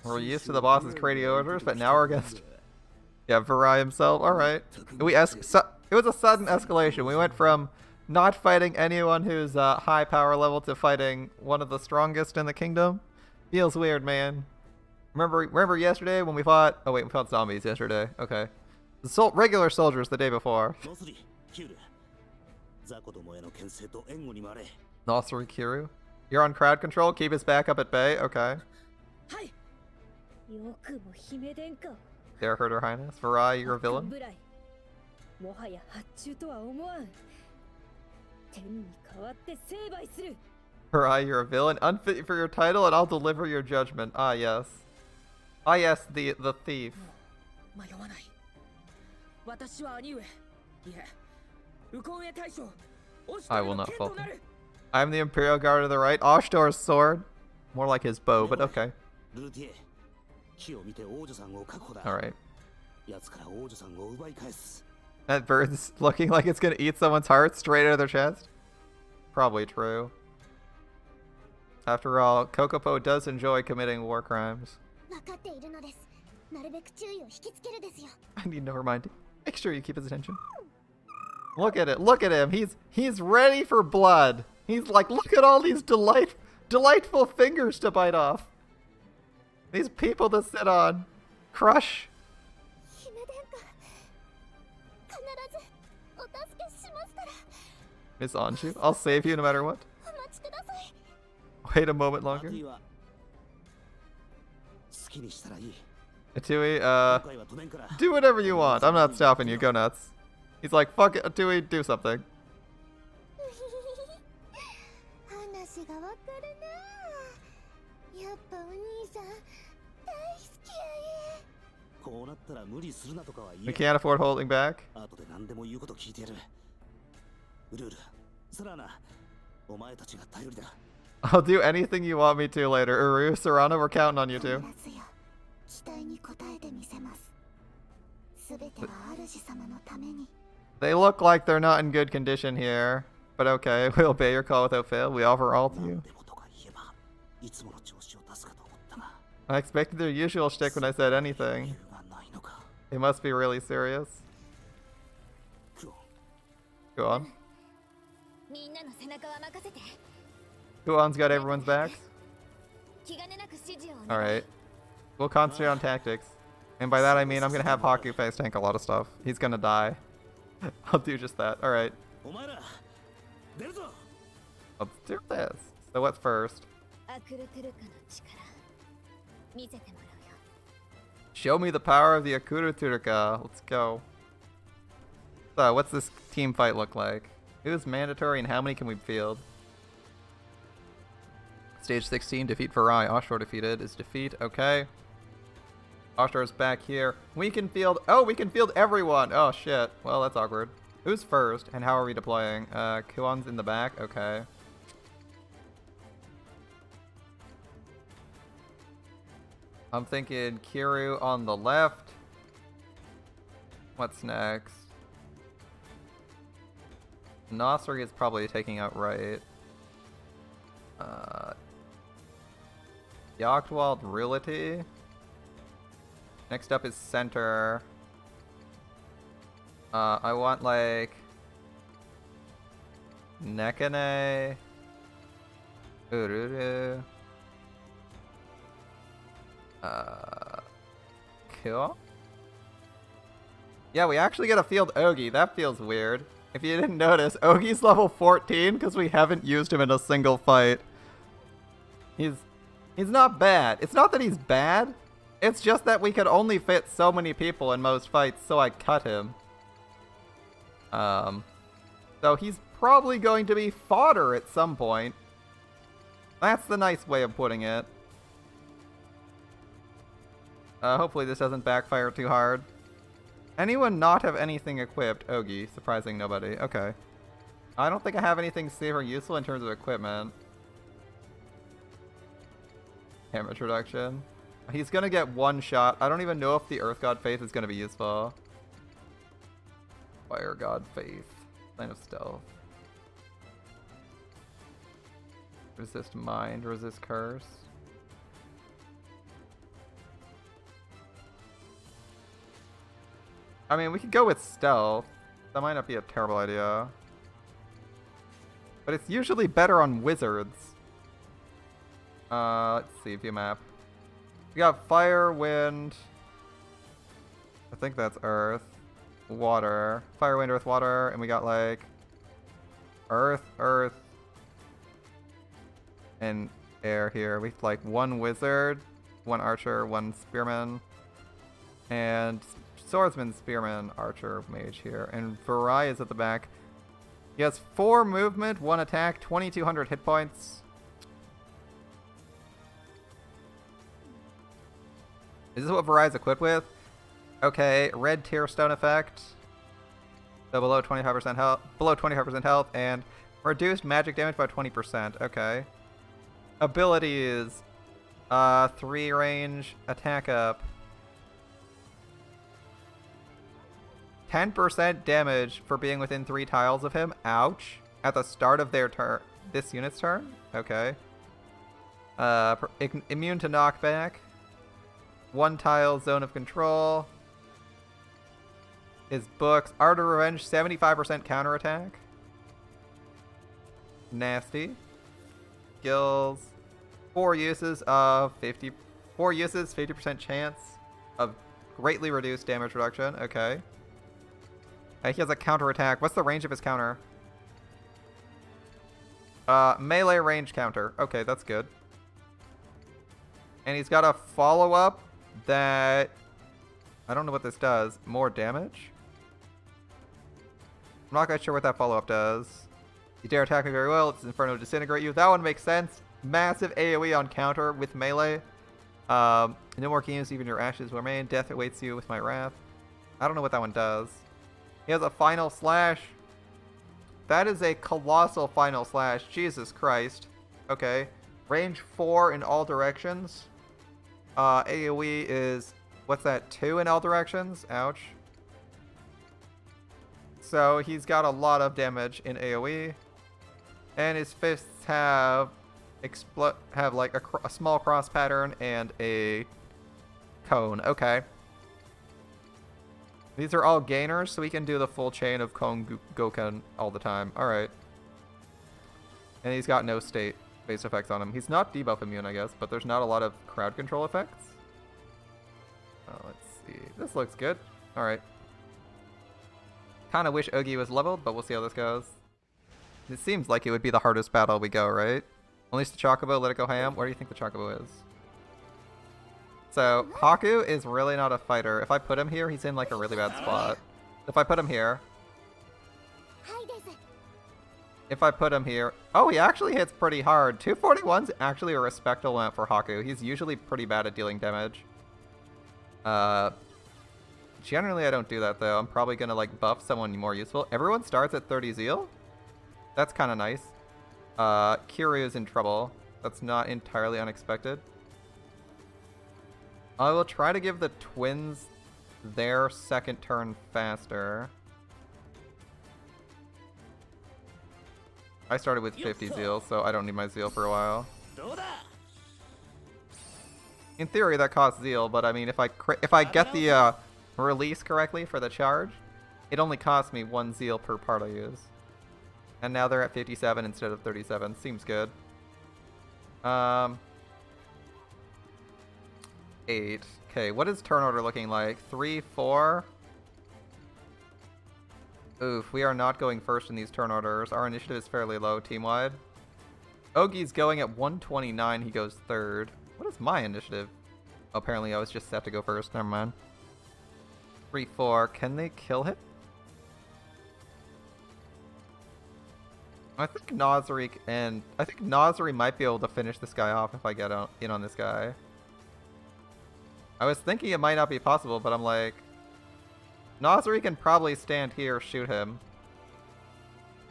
We're used to the boss's crazy orders, but now we're against... Yeah, Virai himself. Alright. It was a sudden escalation. We went from not fighting anyone who's high power level to fighting one of the strongest in the kingdom. Feels weird, man. Remember yesterday when we fought... Oh wait, we fought zombies yesterday. Okay. Regular soldiers the day before. Nosri Kiryu. You're on crowd control. Keep his back up at bay. Okay. Dare hurt her highness. Varai, you're a villain. Varai, you're a villain. Unfit for your title, and I'll deliver your judgment. Ah, yes. Ah, yes, the thief. I will not falter. I'm the Imperial Guard to the right. Oshtor's sword. More like his bow, but okay. Alright. That bird's looking like it's gonna eat someone's heart straight out of their chest. Probably true. After all, Kokopo does enjoy committing war crimes. I need no reminding. Make sure you keep his attention. Look at it. Look at him. He's ready for blood. He's like, look at all these delightful fingers to bite off. These people to sit on. Crush. Miss Anju, I'll save you no matter what. Wait a moment longer. Atui, do whatever you want. I'm not stopping you. Go nuts. He's like, fuck it, Atui, do something. We can't afford holding back. I'll do anything you want me to later. Uru, Serana, we're counting on you two. They look like they're not in good condition here. But okay, we'll obey your call without fail. We offer all to you. I expected their usual shtick when I said anything. It must be really serious. Go on. Kuon's got everyone's backs. Alright. We'll concentrate on tactics. And by that I mean I'm gonna have Haku face tank a lot of stuff. He's gonna die. I'll do just that. Alright. Let's do this. So what's first? Show me the power of the Akuru Turuka. Let's go. So what's this team fight look like? Who's mandatory and how many can we field? Stage 16, defeat Varai. Oshtor defeated. Is defeat. Okay. Oshtor is back here. We can field. Oh, we can field everyone. Oh, shit. Well, that's awkward. Who's first and how are we deploying? Kuon's in the back. Okay. I'm thinking Kiryu on the left. What's next? Nosri is probably taking out right. Yachtwald Realty. Next up is center. I want like Nekane. Ururu. Cool. Yeah, we actually get a field Ogi. That feels weird. If you didn't notice, Ogi's level 14 because we haven't used him in a single fight. He's not bad. It's not that he's bad. It's just that we could only fit so many people in most fights, so I cut him. So he's probably going to be fodder at some point. That's the nice way of putting it. Hopefully this doesn't backfire too hard. Anyone not have anything equipped? Ogi, surprising nobody. Okay. I don't think I have anything safe or useful in terms of equipment. Hammer introduction. He's gonna get one shot. I don't even know if the Earth God Faith is gonna be useful. Fire God Faith. Sign of Stealth. Resist Mind. Resist Curse. I mean, we could go with Stealth. That might not be a terrible idea. But it's usually better on Wizards. Let's see, view map. We got Fire, Wind. I think that's Earth. water. Fire, wind, earth, water. And we got like earth, earth, and air here. We like one wizard, one archer, one spearman, and swordsman, spearman, archer, mage here. And Varai is at the back. He has 4 movement, 1 attack, 2,200 hit points. Is this what Varai's equipped with? Okay, red tear stone effect. So below 25% health, and reduced magic damage by 20%. Okay. Abilities: 3 range, attack up, 10% damage for being within 3 tiles of him. Ouch! At the start of their turn, this unit's turn. Okay. Immune to knockback. 1 tile zone of control. His books: Art of Revenge, 75% counterattack. Nasty. Skills: 4 uses, 50% chance of greatly reduced damage reduction. Okay. He has a counterattack. What's the range of his counter? Melee range counter. Okay, that's good. And he's got a follow-up that I don't know what this does. More damage? I'm not quite sure what that follow-up does. You dare attack me very well. It's Inferno Disintegrate you. That one makes sense. Massive AoE on counter with melee. No more games, even your ashes will remain. Death awaits you with my wrath. I don't know what that one does. He has a final slash. That is a colossal final slash. Jesus Christ. Okay. Range 4 in all directions. AoE is, what's that, 2 in all directions? Ouch. So he's got a lot of damage in AoE. And his fists have like a small cross pattern and a cone. Okay. These are all gainers, so we can do the full chain of cone Goken all the time. Alright. And he's got no state-based effects on him. He's not debuff immune, I guess, but there's not a lot of crowd control effects. Let's see. This looks good. Alright. Kind of wish Ogi was leveled, but we'll see how this goes. It seems like it would be the hardest battle we go, right? Unleash the Chocobo, let it go ham. Where do you think the Chocobo is? So, Haku is really not a fighter. If I put him here, he's in like a really bad spot. If I put him here... Oh, he actually hits pretty hard. 241's actually a respectable amount for Haku. He's usually pretty bad at dealing damage. Generally, I don't do that, though. I'm probably going to like buff someone more useful. Everyone starts at 30 Zeal. That's kind of nice. Kiryu's in trouble. That's not entirely unexpected. I will try to give the twins their second turn faster. I started with 50 Zeal, so I don't need my Zeal for a while. In theory, that costs Zeal, but I mean, if I get the release correctly for the charge, it only costs me 1 Zeal per part I use. And now they're at 57 instead of 37. Seems good. 8. Okay, what is turn order looking like? 3, 4. Oof, we are not going first in these turn orders. Our initiative is fairly low team-wide. Ogi's going at 129. He goes third. What is my initiative? Oh, apparently I was just set to go first. Never mind. 3, 4. Can they kill him? I think Nazari might be able to finish this guy off if I get in on this guy. I was thinking it might not be possible, but I'm like, Nazari can probably stand here, shoot him.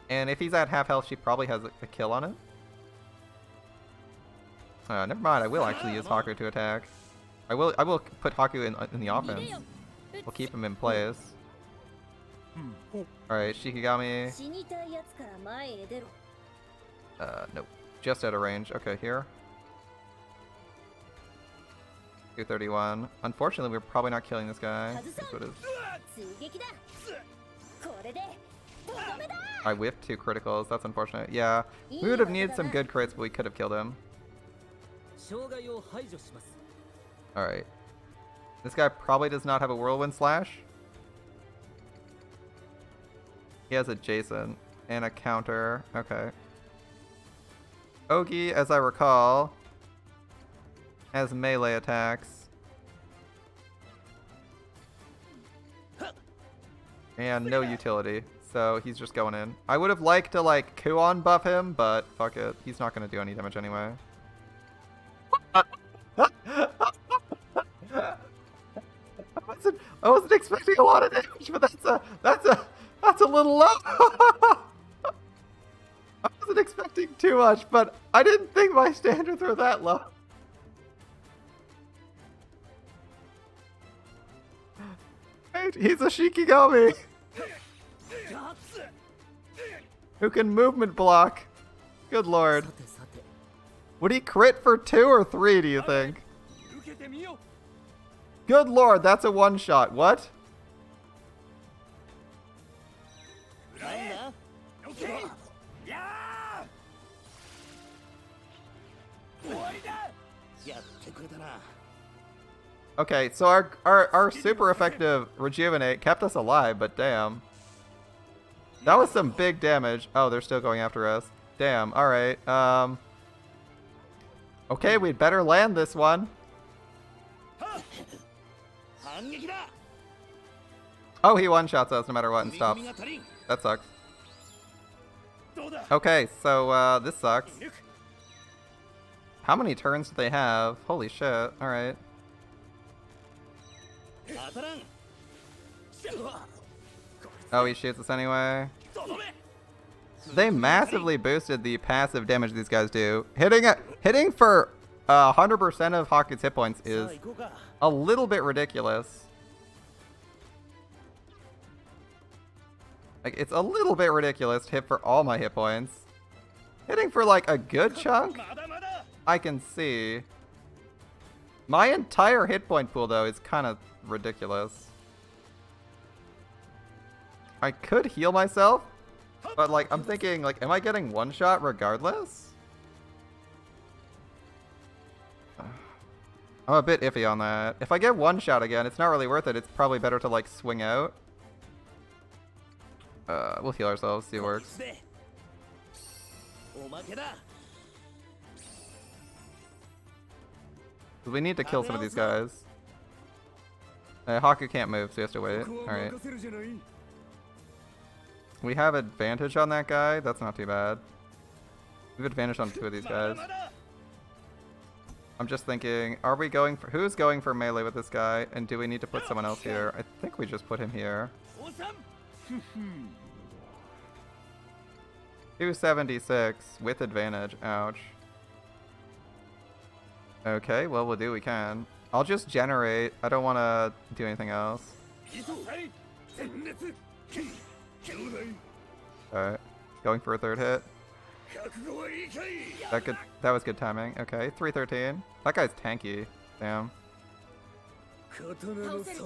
And if he's at half health, she probably has a kill on him. Never mind, I will actually use Haku to attack. I will put Haku in the offense. We'll keep him in place. Alright, Shikigami. Nope. Just out of range. Okay, here. 231. Unfortunately, we're probably not killing this guy. That's what it is. I whiffed 2 criticals. That's unfortunate. Yeah, we would have needed some good crits, but we could have killed him. Alright. This guy probably does not have a Whirlwind Slash. He has adjacent and a counter. Okay. Ogi, as I recall, has melee attacks. And no utility. So he's just going in. I would have liked to like Kuon buff him, but fuck it. He's not going to do any damage anyway. I wasn't expecting a lot of damage, but that's a little low. I wasn't expecting too much, but I didn't think my standards were that low. Right, he's a Shikigami who can movement block. Good lord. Would he crit for 2 or 3, do you think? Good lord, that's a one-shot. What? Okay, so our super effective Rejuvenate kept us alive, but damn. That was some big damage. Oh, they're still going after us. Damn, alright. Okay, we'd better land this one. Oh, he one-shots us no matter what and stops. That sucks. Okay, so this sucks. How many turns do they have? Holy shit, alright. Oh, he shoots us anyway. They massively boosted the passive damage these guys do. Hitting for 100% of Haku's hit points is a little bit ridiculous. Like, it's a little bit ridiculous to hit for all my hit points. Hitting for like a good chunk, I can see. My entire hit point pool though is kind of ridiculous. I could heal myself, but like I'm thinking like, am I getting one shot regardless? I'm a bit iffy on that. If I get one shot again, it's not really worth it. It's probably better to like swing out. We'll heal ourselves, see if it works. We need to kill some of these guys. Haku can't move, so he has to wait. Alright. We have advantage on that guy. That's not too bad. We have advantage on 2 of these guys. I'm just thinking, are we going for... Who's going for melee with this guy? And do we need to put someone else here? I think we just put him here. 276 with advantage. Ouch. Okay, well, we'll do what we can. I'll just generate. I don't want to do anything else. Alright. Going for a 3rd hit. That was good timing. Okay, 313. That guy's tanky. Damn.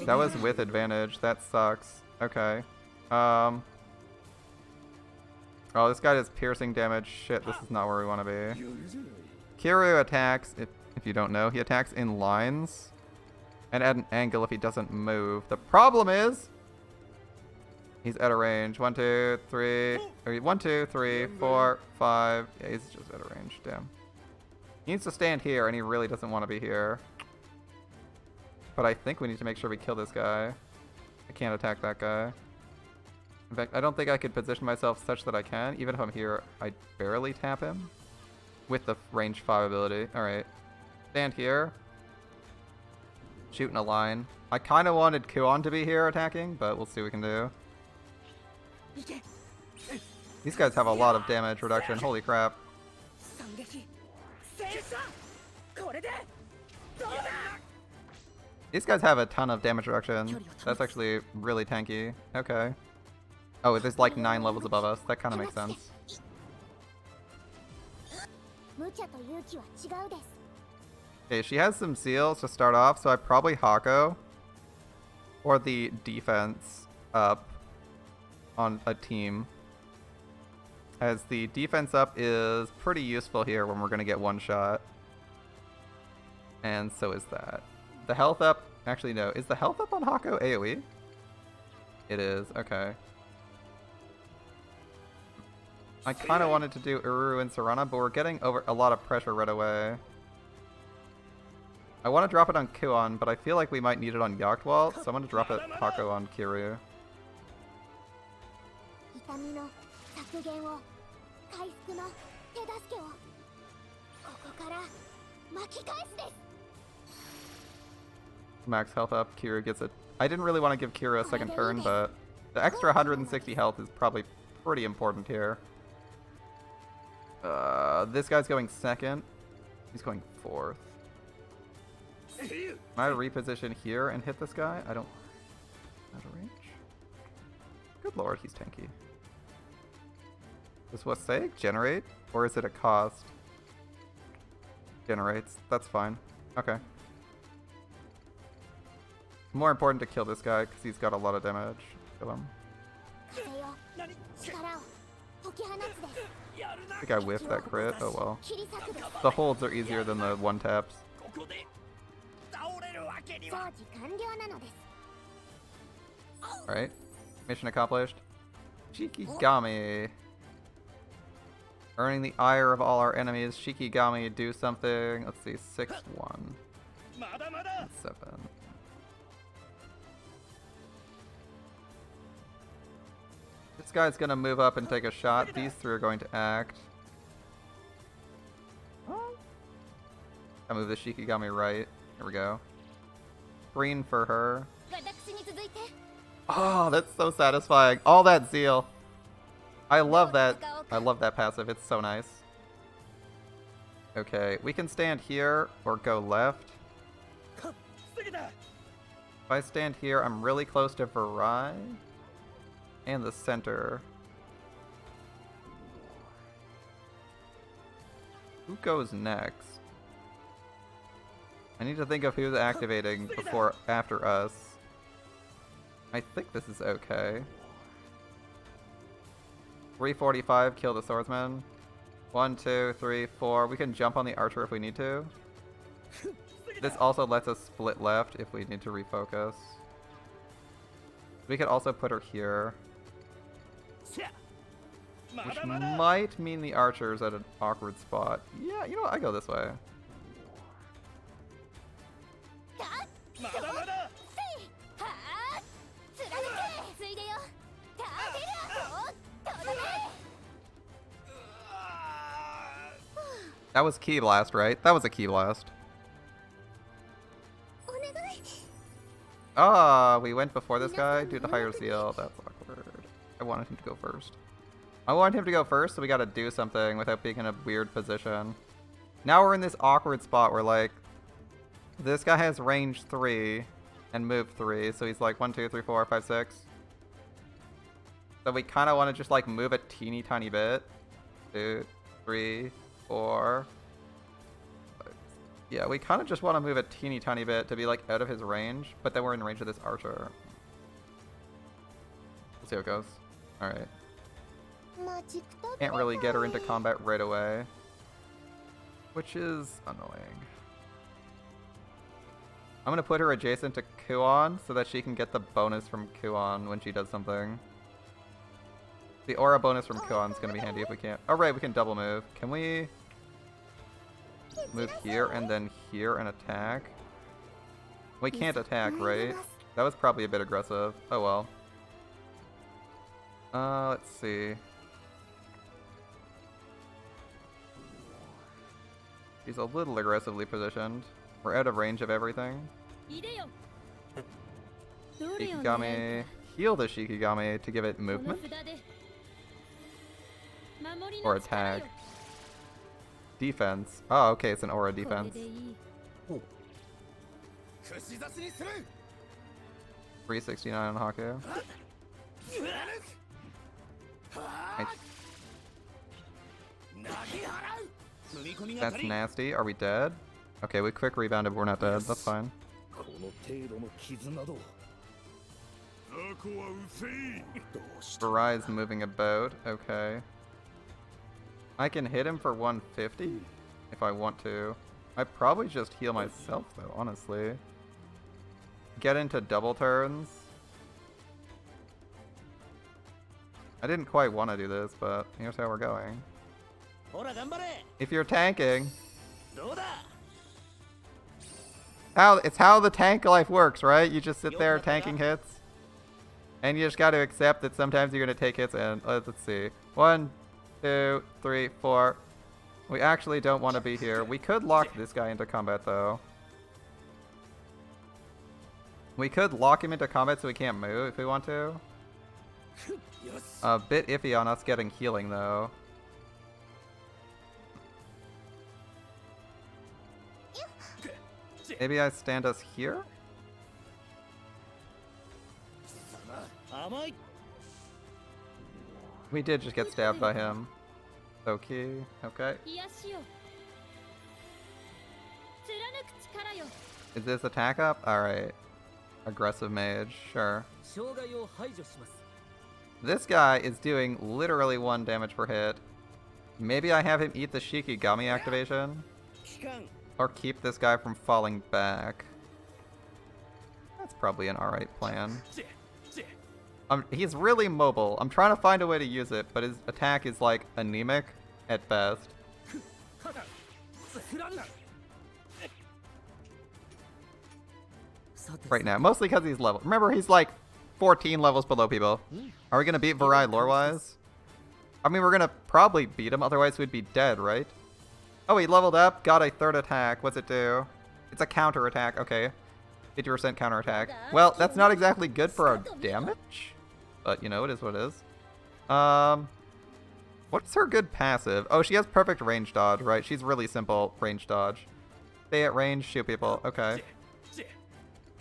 That was with advantage. That sucks. Okay. Oh, this guy does piercing damage. Shit, this is not where we want to be. Kiryu attacks, if you don't know, he attacks in lines and at an angle if he doesn't move. The problem is he's at a range. 1, 2, 3, or 1, 2, 3, 4, 5. Yeah, he's just at a range. Damn. He needs to stand here, and he really doesn't want to be here. But I think we need to make sure we kill this guy. I can't attack that guy. In fact, I don't think I could position myself such that I can. Even if I'm here, I barely tap him with the range 5 ability. Alright. Stand here. Shoot in a line. I kind of wanted Kuon to be here attacking, but we'll see what we can do. These guys have a lot of damage reduction. Holy crap. These guys have a ton of damage reduction. That's actually really tanky. Okay. Oh, there's like 9 levels above us. That kind of makes sense. Okay, she has some seals to start off, so I probably Hako or the defense up on a team. As the defense up is pretty useful here when we're going to get one shot. And so is that. The health up, actually no, is the health up on Hako AoE? It is, okay. I kind of wanted to do Uru and Serana, but we're getting over a lot of pressure right away. I want to drop it on Kuon, but I feel like we might need it on Yachtwalt, so I'm going to drop it Hako on Kiryu. Max health up, Kiryu gets it. I didn't really want to give Kiryu a second turn, but the extra 160 health is probably pretty important here. This guy's going second. He's going fourth. Can I reposition here and hit this guy? I don't... Out of range? Good lord, he's tanky. Does what say? Generate? Or is it a cost? Generates. That's fine. Okay. More important to kill this guy because he's got a lot of damage. Kill him. I think I whiffed that crit. Oh well. The holds are easier than the one taps. Alright. Mission accomplished. Shikigami. Earning the ire of all our enemies. Shikigami, do something. Let's see. 6-1. 7. This guy's gonna move up and take a shot. These three are going to act. I move the Shikigami right. Here we go. Green for her. Oh, that's so satisfying. All that zeal. I love that. I love that passive. It's so nice. Okay, we can stand here or go left. If I stand here, I'm really close to Varai. And the center. Who goes next? I need to think of who's activating before, after us. I think this is okay. 345, kill the swordsman. 1, 2, 3, 4. We can jump on the archer if we need to. This also lets us split left if we need to refocus. We could also put her here. Which might mean the archer's at an awkward spot. Yeah, you know what? I go this way. That was Ki Blast, right? That was a Ki Blast. Ah, we went before this guy due to higher zeal. That's awkward. I wanted him to go first. I wanted him to go first, so we gotta do something without being in a weird position. Now we're in this awkward spot where, like, this guy has range 3 and move 3, so he's like 1, 2, 3, 4, 5, 6. So we kind of want to just, like, move a teeny tiny bit. 2, 3, 4. 5. Yeah, we kind of just want to move a teeny tiny bit to be, like, out of his range, but then we're in range of this archer. We'll see how it goes. Alright. Can't really get her into combat right away, which is annoying. I'm gonna put her adjacent to Kuon so that she can get the bonus from Kuon when she does something. The aura bonus from Kuon is gonna be handy if we can't. Oh right, we can double move. Can we move here and then here and attack? We can't attack, right? That was probably a bit aggressive. Oh well. Let's see. He's a little aggressively positioned. We're out of range of everything. Shikigami. Heal the Shikigami to give it movement. Or attack. Defense. Oh, okay, it's an aura defense. 369 on Haku. That's nasty. Are we dead? Okay, we quick rebounded, but we're not dead. That's fine. Varai's moving about. Okay. I can hit him for 150 if I want to. I probably just heal myself though, honestly. Get into double turns. I didn't quite want to do this, but here's how we're going. If you're tanking... It's how the tank life works, right? You just sit there tanking hits. And you just got to accept that sometimes you're going to take hits and... let's see. 1, 2, 3, 4. We actually don't want to be here. We could lock this guy into combat, though. We could lock him into combat so he can't move if we want to. A bit iffy on us getting healing, though. Maybe I stand us here? We did just get stabbed by him. Okay, okay. Is this attack up? Alright. Aggressive mage, sure. This guy is doing literally 1 damage per hit. Maybe I have him eat the Shikigami activation? Or keep this guy from falling back. That's probably an alright plan. He's really mobile. I'm trying to find a way to use it, but his attack is like anemic at best. Right now, mostly because he's level. Remember, he's like 14 levels below people. Are we gonna beat Varai lore-wise? I mean, we're gonna probably beat him, otherwise we'd be dead, right? Oh, he leveled up, got a 3rd attack. What's it do? It's a counter attack, okay. 50% counter attack. Well, that's not exactly good for our damage, but you know, it is what it is. What's her good passive? Oh, she has perfect range dodge, right? She's really simple range dodge. Stay at range, shoot people. Okay.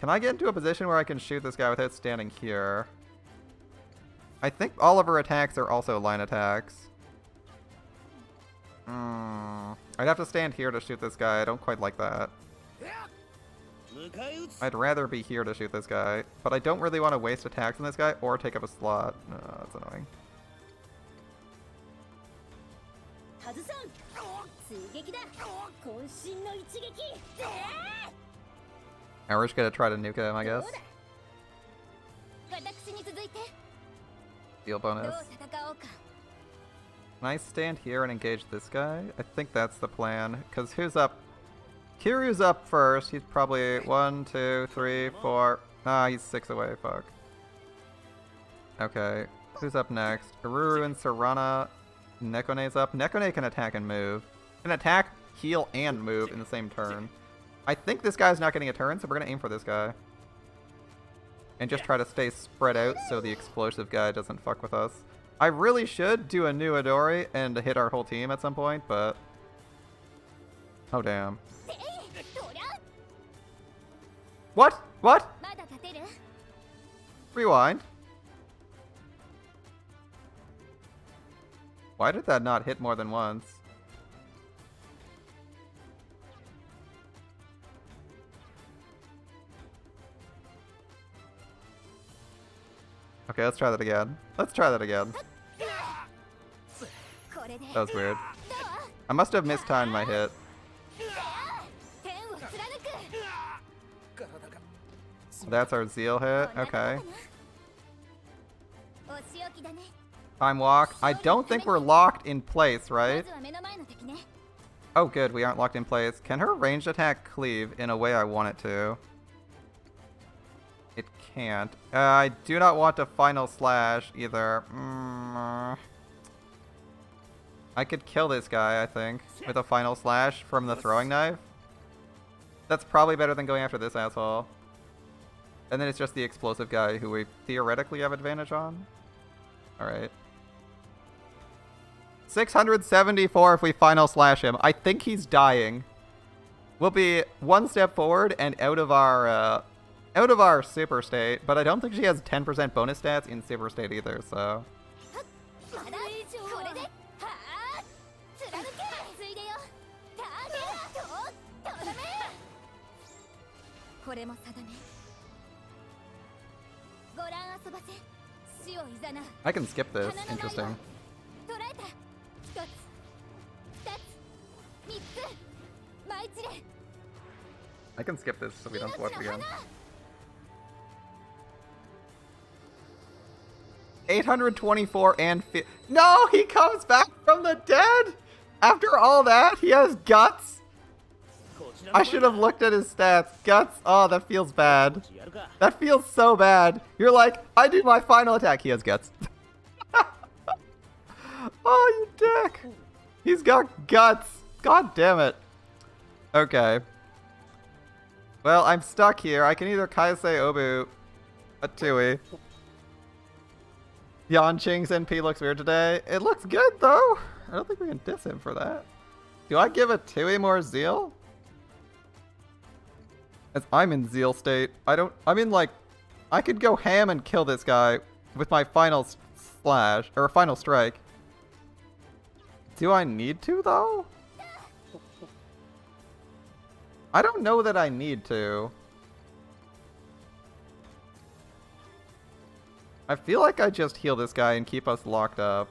Can I get into a position where I can shoot this guy without standing here? I think all of her attacks are also line attacks. I'd have to stand here to shoot this guy. I don't quite like that. I'd rather be here to shoot this guy, but I don't really want to waste attacks on this guy or take up a slot. That's annoying. And we're just gonna try to nuke him, I guess. Deal bonus. Can I stand here and engage this guy? I think that's the plan. Because who's up? Kiryu's up first. He's probably 1, 2, 3, 4. Ah, he's 6 away. Fuck. Okay. Who's up next? Aruru and Sarana. Nekone's up. Nekone can attack and move. Can attack, heal, and move in the same turn. I think this guy's not getting a turn, so we're going to aim for this guy. And just try to stay spread out so the explosive guy doesn't fuck with us. I really should do a new Adori and hit our whole team at some point, but... oh, damn. What? What? Rewind. Why did that not hit more than once? Okay, let's try that again. Let's try that again. That was weird. I must have mistimed my hit. That's our Zeal hit. Okay. Time walk. I don't think we're locked in place, right? Oh, good. We aren't locked in place. Can her ranged attack cleave in a way I want it to? It can't. I do not want to final slash either. I could kill this guy, I think, with a final slash from the throwing knife. That's probably better than going after this asshole. And then it's just the explosive guy who we theoretically have advantage on. Alright. 674 if we final slash him. I think he's dying. We'll be 1 step forward and out of our super state, but I don't think she has 10% bonus stats in super state either, so... I can skip this. Interesting. I can skip this so we don't have to watch it again. 824 and no, he comes back from the dead. After all that, he has guts. I should have looked at his stats. Guts. Oh, that feels bad. That feels so bad. You're like, I do my final attack. He has guts. Oh, you dick. He's got guts. God damn it. Okay. Well, I'm stuck here. I can either Kaisei Obu a Tui. Yanqing's NP looks weird today. It looks good though. I don't think we can diss him for that. Do I give a Tui more zeal? As I'm in zeal state. I mean like, I could go ham and kill this guy with my final slash, or final strike. Do I need to though? I don't know that I need to. I feel like I just heal this guy and keep us locked up.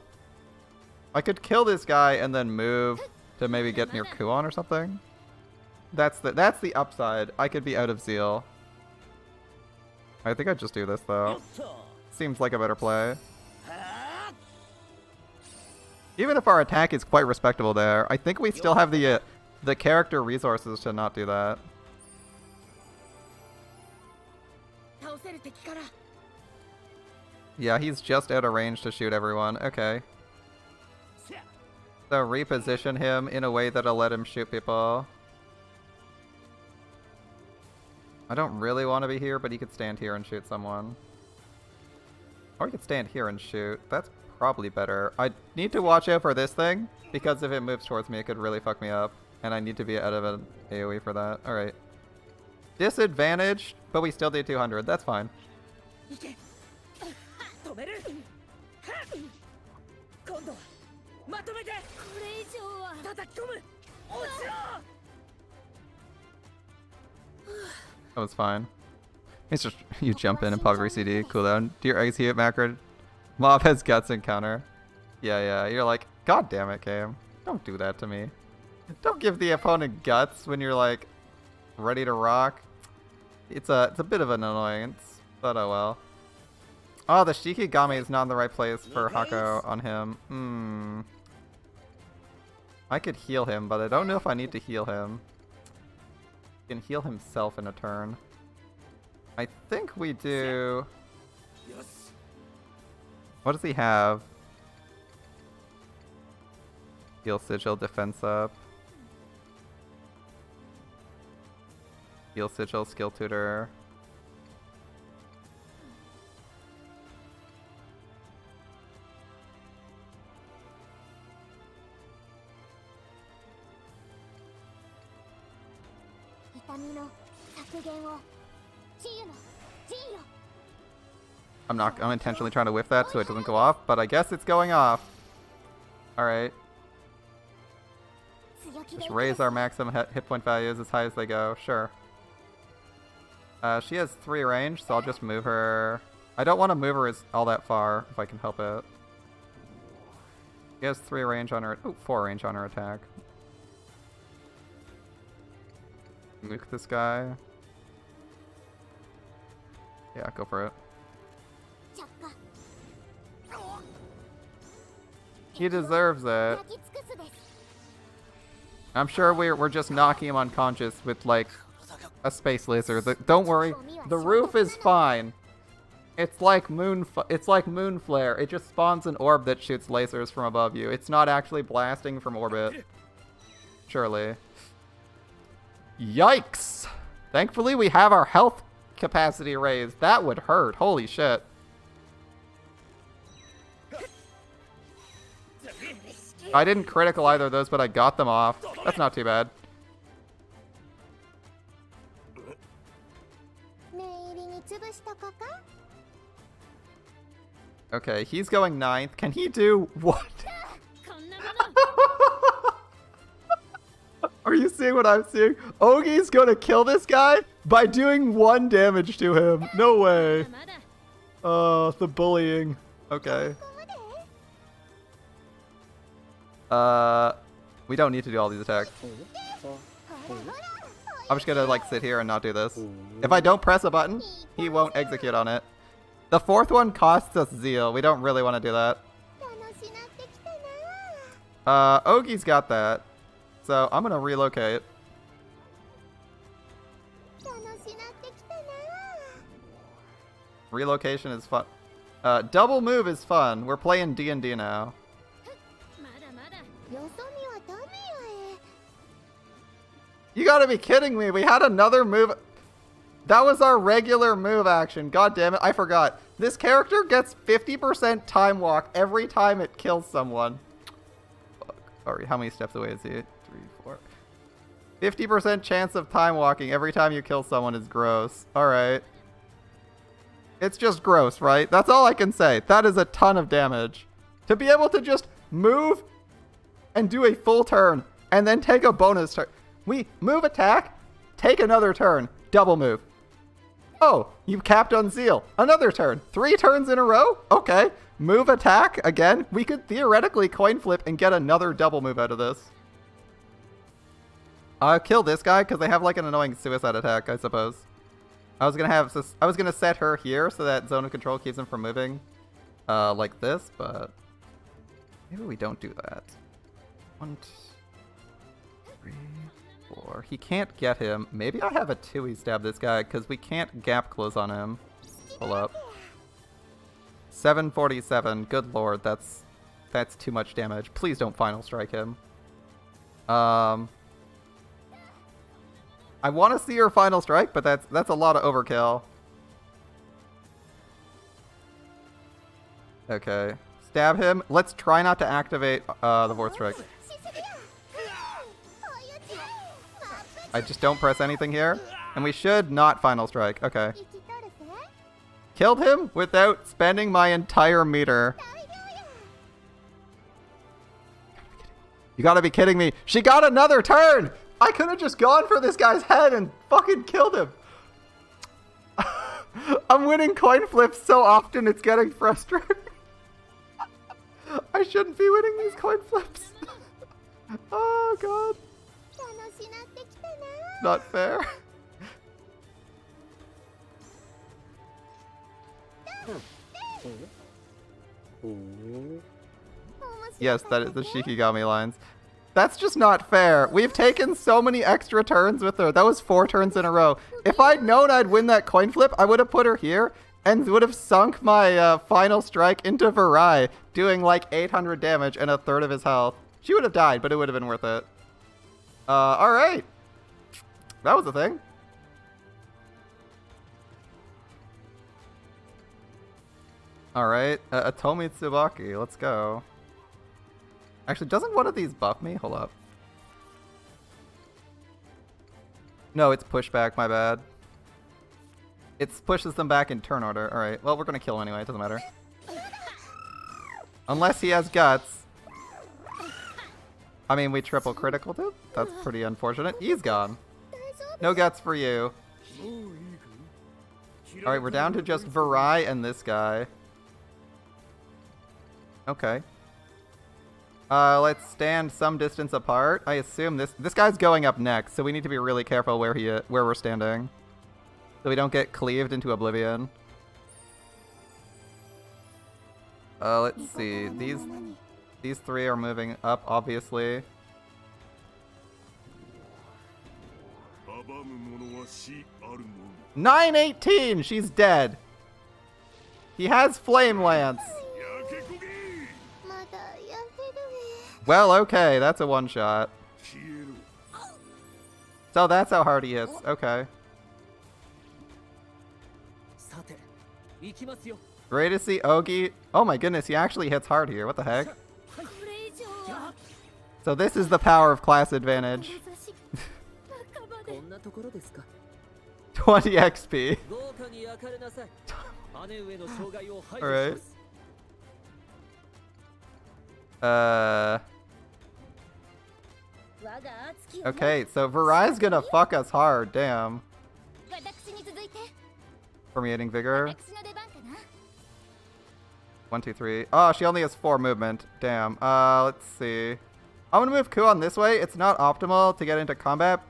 I could kill this guy and then move to maybe get near Kuon or something. That's the upside. I could be out of zeal. I think I'd just do this though. Seems like a better play. Even if our attack is quite respectable there, I think we still have the character resources to not do that. Yeah, he's just out of range to shoot everyone. Okay. So reposition him in a way that'll let him shoot people. I don't really want to be here, but he could stand here and shoot someone. Or he could stand here and shoot. That's probably better. I need to watch out for this thing, because if it moves towards me, it could really fuck me up. And I need to be out of an AoE for that. Alright. Disadvantaged, but we still do 200. That's fine. That was fine. It's just, you jump in and pop every CD, cooldown. Do your execute macro. Mob has guts and counter. Yeah, you're like, god damn it, game. Don't do that to me. Don't give the opponent guts when you're like, ready to rock. It's a bit of an annoyance, but oh well. Oh, the Shikigami is not in the right place for Hako on him. I could heal him, but I don't know if I need to heal him. He can heal himself in a turn. I think we do... What does he have? Heal Sigil, defense up. Heal Sigil, skill tutor. I'm intentionally trying to whiff that so it doesn't go off, but I guess it's going off. Alright. Just raise our maximum hit point values as high as they go. Sure. She has 3 range, so I'll just move her. I don't want to move her all that far, if I can help it. She has 3 range on her... Oh, 4 range on her attack. Nuke this guy. Yeah, go for it. He deserves it. I'm sure we're just knocking him unconscious with like a space laser. Don't worry, the roof is fine. It's like moon flare. It just spawns an orb that shoots lasers from above you. It's not actually blasting from orbit. Surely. Yikes! Thankfully, we have our health capacity raised. That would hurt. Holy shit. I didn't critical either of those, but I got them off. That's not too bad. Okay, he's going 9th. Can he do what? Are you seeing what I'm seeing? Ogi's gonna kill this guy by doing 1 damage to him. No way. Oh, the bullying. Okay. We don't need to do all these attacks. I'm just gonna like sit here and not do this. If I don't press a button, he won't execute on it. The fourth one costs us zeal. We don't really want to do that. Ogie's got that. So I'm going to relocate. Relocation is fun. Double move is fun. We're playing D&D now. You gotta be kidding me. We had another move. That was our regular move action. God damn it. I forgot. This character gets 50% time walk every time it kills someone. Sorry, how many steps away is he? 3, 4. 50% chance of time walking every time you kill someone is gross. Alright. It's just gross, right? That's all I can say. That is a ton of damage. To be able to just move and do a full turn and then take a bonus turn. We move attack, take another turn, double move. Oh, you capped on zeal. Another turn. 3 turns in a row? Okay. Move attack again. We could theoretically coin flip and get another double move out of this. I'll kill this guy because they have like an annoying suicide attack, I suppose. I was gonna set her here so that zone of control keeps him from moving like this, but maybe we don't do that. 1, 2, 3, 4. He can't get him. Maybe I have a 2-y stab this guy because we can't gap close on him. Pull up. 747. Good lord, that's too much damage. Please don't final strike him. I want to see her final strike, but that's a lot of overkill. Okay. Stab him. Let's try not to activate the fourth strike. I just don't press anything here. And we should not final strike. Okay. Killed him without spending my entire meter. You gotta be kidding me. She got another turn! I could have just gone for this guy's head and fucking killed him. I'm winning coin flips so often it's getting frustrating. I shouldn't be winning these coin flips. Oh god. Not fair. Yes, that is the Shikigami lines. That's just not fair. We've taken so many extra turns with her. That was 4 turns in a row. If I'd known I'd win that coin flip, I would have put her here and would have sunk my final strike into Varai, doing like 800 damage and 1/3 of his health. She would have died, but it would have been worth it. Alright. That was a thing. Alright, Atomi Tsubaki, let's go. Actually, doesn't one of these buff me? Hold up. No, it's pushback, my bad. It pushes them back in turn order. Alright, well, we're gonna kill him anyway, it doesn't matter. Unless he has guts. I mean, we triple critical too? That's pretty unfortunate. He's gone. No guts for you. Alright, we're down to just Varai and this guy. Okay. Let's stand some distance apart. I assume this guy's going up next, so we need to be really careful where we're standing, so we don't get cleaved into oblivion. Let's see. These 3 are moving up, obviously. $918. She's dead. He has flame lance. Well, okay, that's a one-shot. So that's how hard he hits. Okay. Great to see Ogi. Oh my goodness, he actually hits hard here. What the heck? So this is the power of class advantage. 20 XP. Alright. Okay, so Varai's gonna fuck us hard, damn. Permeating Vigor. 1, 2, 3. Oh, she only has 4 movement. Damn. Let's see. I'm gonna move Kuon this way. It's not optimal to get into combat,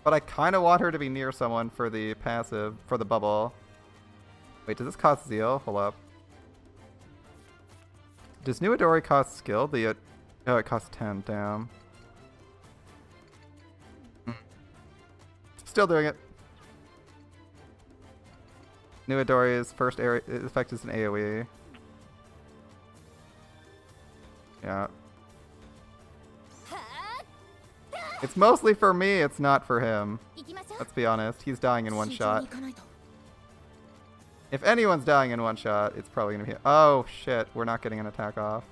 but I kind of want her to be near someone for the passive, for the bubble. Wait, does this cost zeal? Hold up. Does New Adori cost skill? Oh, it costs 10. Damn. Still doing it. New Adori's first area effect is an AoE. Yeah. It's mostly for me, it's not for him. Let's be honest, he's dying in one shot. If anyone's dying in one shot, it's probably gonna be... Oh shit, we're not getting an attack off.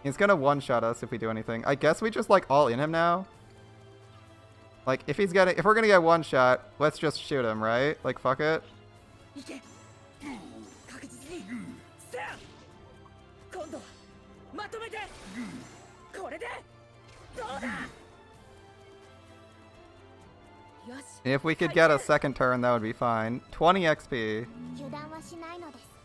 He's gonna one-shot us if we do anything. I guess we just like all in him now. Like if we're gonna get one shot, let's just shoot him, right? Like fuck it. If we could get a second turn, that would be fine. 20 XP.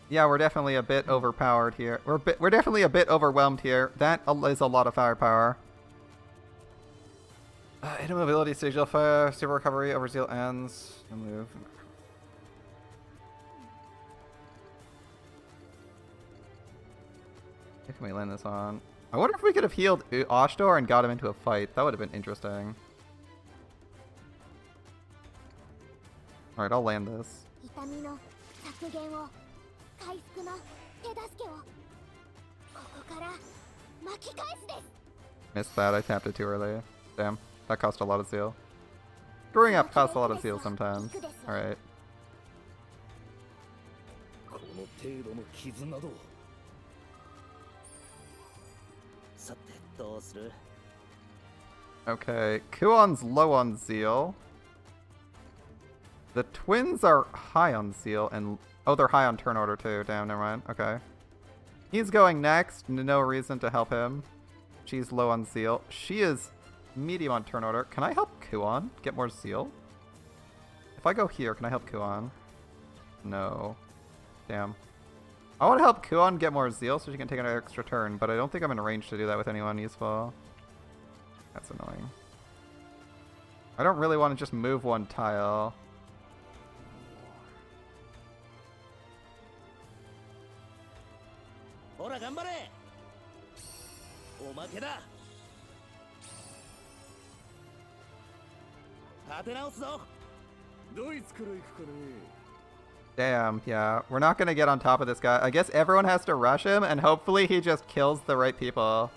Yeah, we're definitely a bit overpowered here. We're definitely a bit overwhelmed here. That is a lot of firepower. Hit mobility, Sigil Fire, Super Recovery, Overzeal ends. Move. What can we land this on? I wonder if we could have healed Ashdor and got him into a fight. That would have been interesting. Alright, I'll land this. Missed that, I tapped it too early. Damn, that cost a lot of zeal. Screwing up costs a lot of zeal sometimes. Alright. Okay, Kuon's low on zeal. The twins are high on zeal, and oh, they're high on turn order too. Damn, never mind. Okay. He's going next. No reason to help him. She's low on zeal. She is medium on turn order. Can I help Kuon get more zeal? If I go here, can I help Kuon? No. Damn. I want to help Kuon get more zeal so she can take an extra turn, but I don't think I'm in range to do that with anyone useful. That's annoying. I don't really want to just move one tile. Damn, yeah. We're not gonna get on top of this guy. I guess everyone has to rush him, and hopefully he just kills the right people.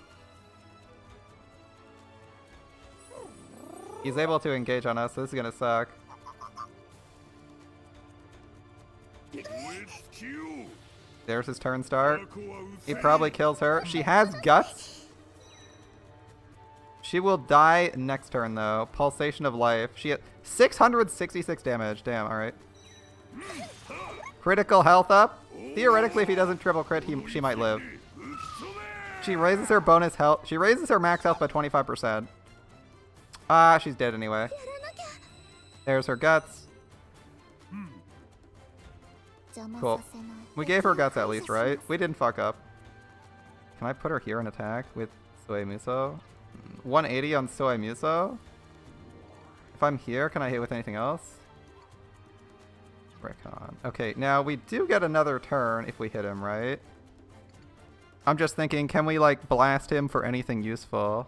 He's able to engage on us, so this is gonna suck. There's his turn start. He probably kills her. She has guts. She will die next turn, though. Pulsation of life. She had 666 damage. Damn, alright. Critical health up. Theoretically, if he doesn't triple crit, she might live. She raises her bonus health. She raises her max health by 25%. Ah, she's dead anyway. There's her guts. Cool. We gave her guts at least, right? We didn't fuck up. Can I put her here and attack with Soe Muso? 180 on Soe Muso? If I'm here, can I hit with anything else? Recon. Okay, now we do get another turn if we hit him, right? I'm just thinking, can we like blast him for anything useful?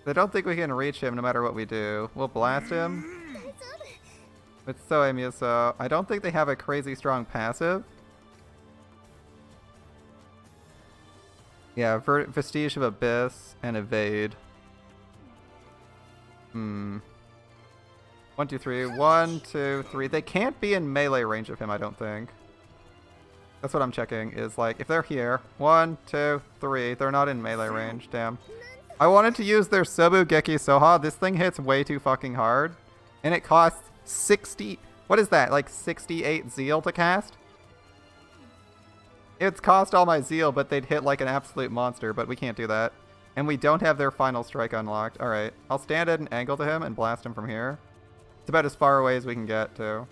I don't think we can reach him no matter what we do. We'll blast him with Soe Muso. I don't think they have a crazy strong passive. Yeah, Vestige of Abyss and Evade. 1, 2, 3. 1, 2, 3. They can't be in melee range of him, I don't think. That's what I'm checking, is like, if they're here. 1, 2, 3. They're not in melee range. Damn. I wanted to use their Sobu Geki Soha. This thing hits way too fucking hard. And it costs 60... What is that? Like 68 zeal to cast? It's cost all my zeal, but they'd hit like an absolute monster, but we can't do that. And we don't have their final strike unlocked. Alright, I'll stand at an angle to him and blast him from here. It's about as far away as we can get, too.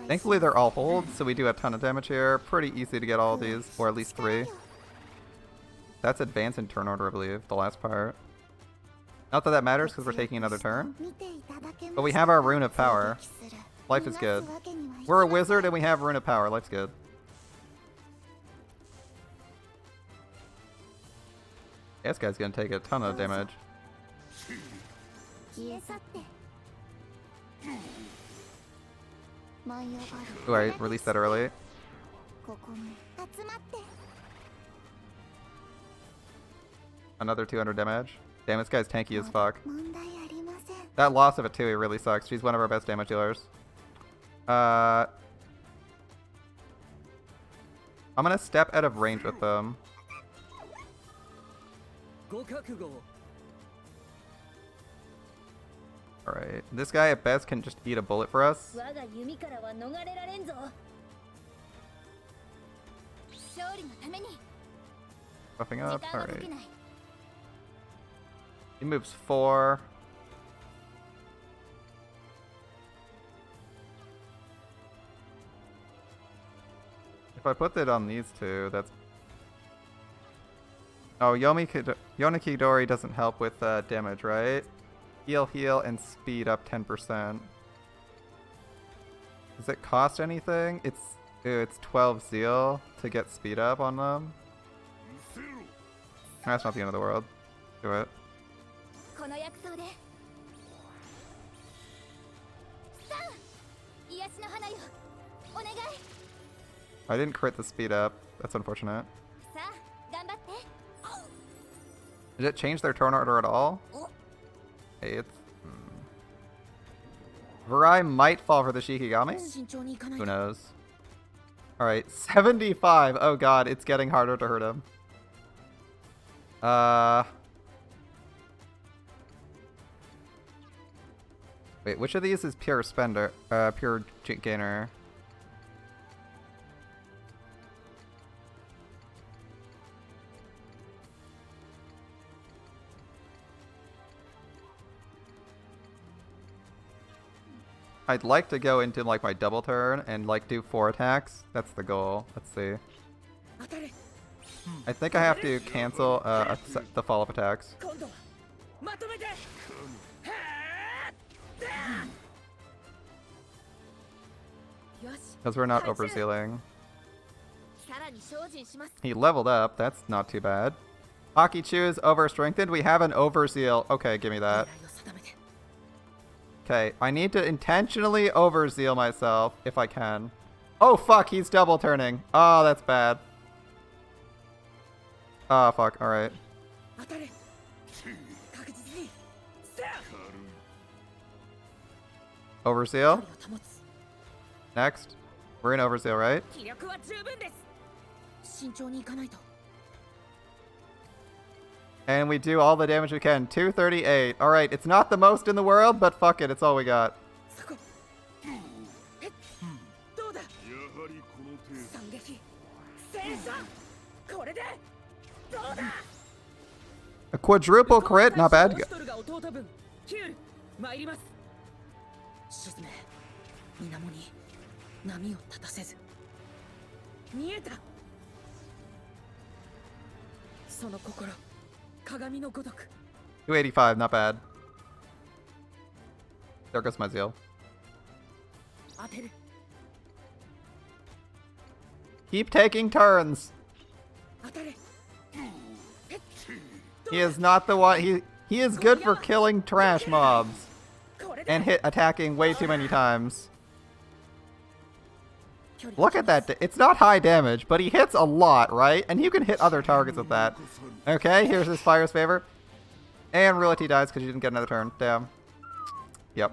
Thankfully they're all holds, so we do a ton of damage here. Pretty easy to get all of these, or at least 3. That's advance in turn order, I believe, the last part. Not that that matters because we're taking another turn. But we have our Rune of Power. Life is good. We're a wizard and we have Rune of Power. Life's good. This guy's gonna take a ton of damage. Ooh, I released that early. Another 200 damage. Damn, this guy's tanky as fuck. That loss of a 2 really sucks. She's one of our best damage dealers. I'm gonna step out of range with them. Alright, this guy at best can just eat a bullet for us. Buffing up, alright. He moves 4. If I put that on these two, that's... Oh, Yonikidori doesn't help with damage, right? Heal, and speed up 10%. Does it cost anything? It's 12 zeal to get speed up on them. That's not the end of the world. Do it. I didn't crit the speed up. That's unfortunate. Did it change their turn order at all? Hey, it's... Varai might fall for the Shikigami? Who knows? Alright, 75! Oh god, it's getting harder to hurt him. Wait, which of these is pure spender? Pure gainer? I'd like to go into like my double turn and like do 4 attacks. That's the goal. Let's see. I think I have to cancel the follow-up attacks. Because we're not overzealing. He leveled up. That's not too bad. Akichu is overstrengthened. We have an overzeal. Okay, give me that. Okay, I need to intentionally overzeal myself if I can. Oh fuck, he's double turning. Oh, that's bad. Oh fuck, alright. Overzeal. Next. We're in overzeal, right? And we do all the damage we can. 238. Alright, it's not the most in the world, but fuck it, it's all we got. A quadruple crit? Not bad. $285, not bad. There goes my zeal. Keep taking turns. He is not the one. He is good for killing trash mobs and attacking way too many times. Look at that. It's not high damage, but he hits a lot, right? And you can hit other targets with that. Okay, here's his Fire's Favor. And Realty dies because you didn't get another turn. Damn. Yep.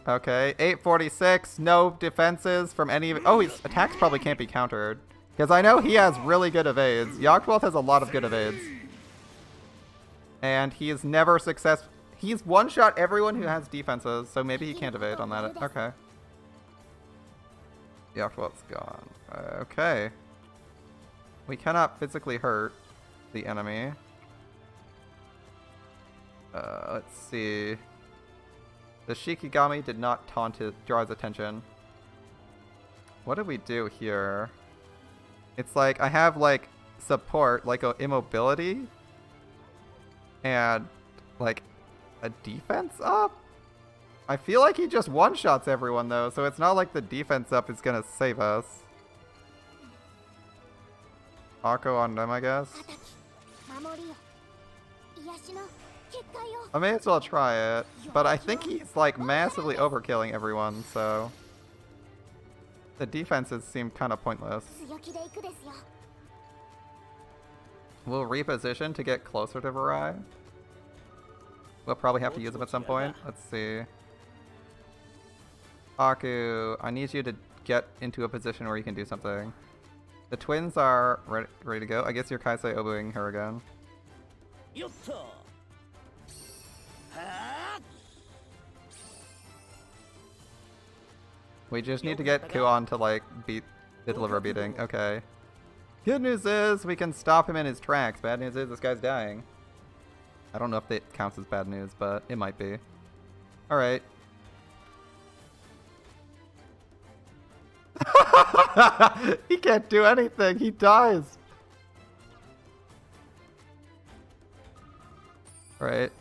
Okay, 846. No defenses from any of... Oh, his attacks probably can't be countered. Because I know he has really good evades. Yogg-Wealth has a lot of good evades. And he is never successful. He's one-shot everyone who has defenses, so maybe he can't evade on that. Okay. Yogg-Wealth's gone. Okay. We cannot physically hurt the enemy. Let's see. The Shikigami did not draw his attention. what do we do here? It's like I have like support, like a immobility, and like a defense up. I feel like he just one-shots everyone though, so it's not like the defense up is gonna save us. Akko on them, I guess. I may as well try it, but I think he's like massively overkilling everyone, so the defenses seem kind of pointless. We'll reposition to get closer to Varai. We'll probably have to use them at some point. Let's see. Aku, I need you to get into a position where you can do something. The twins are ready to go. I guess you're Kaisei oboing her again. We just need to get Kuon to like deliver beating. Okay. Good news is we can stop him in his tracks. Bad news is this guy's dying. I don't know if that counts as bad news, but it might be. Alright. He can't do anything. He dies. Alright.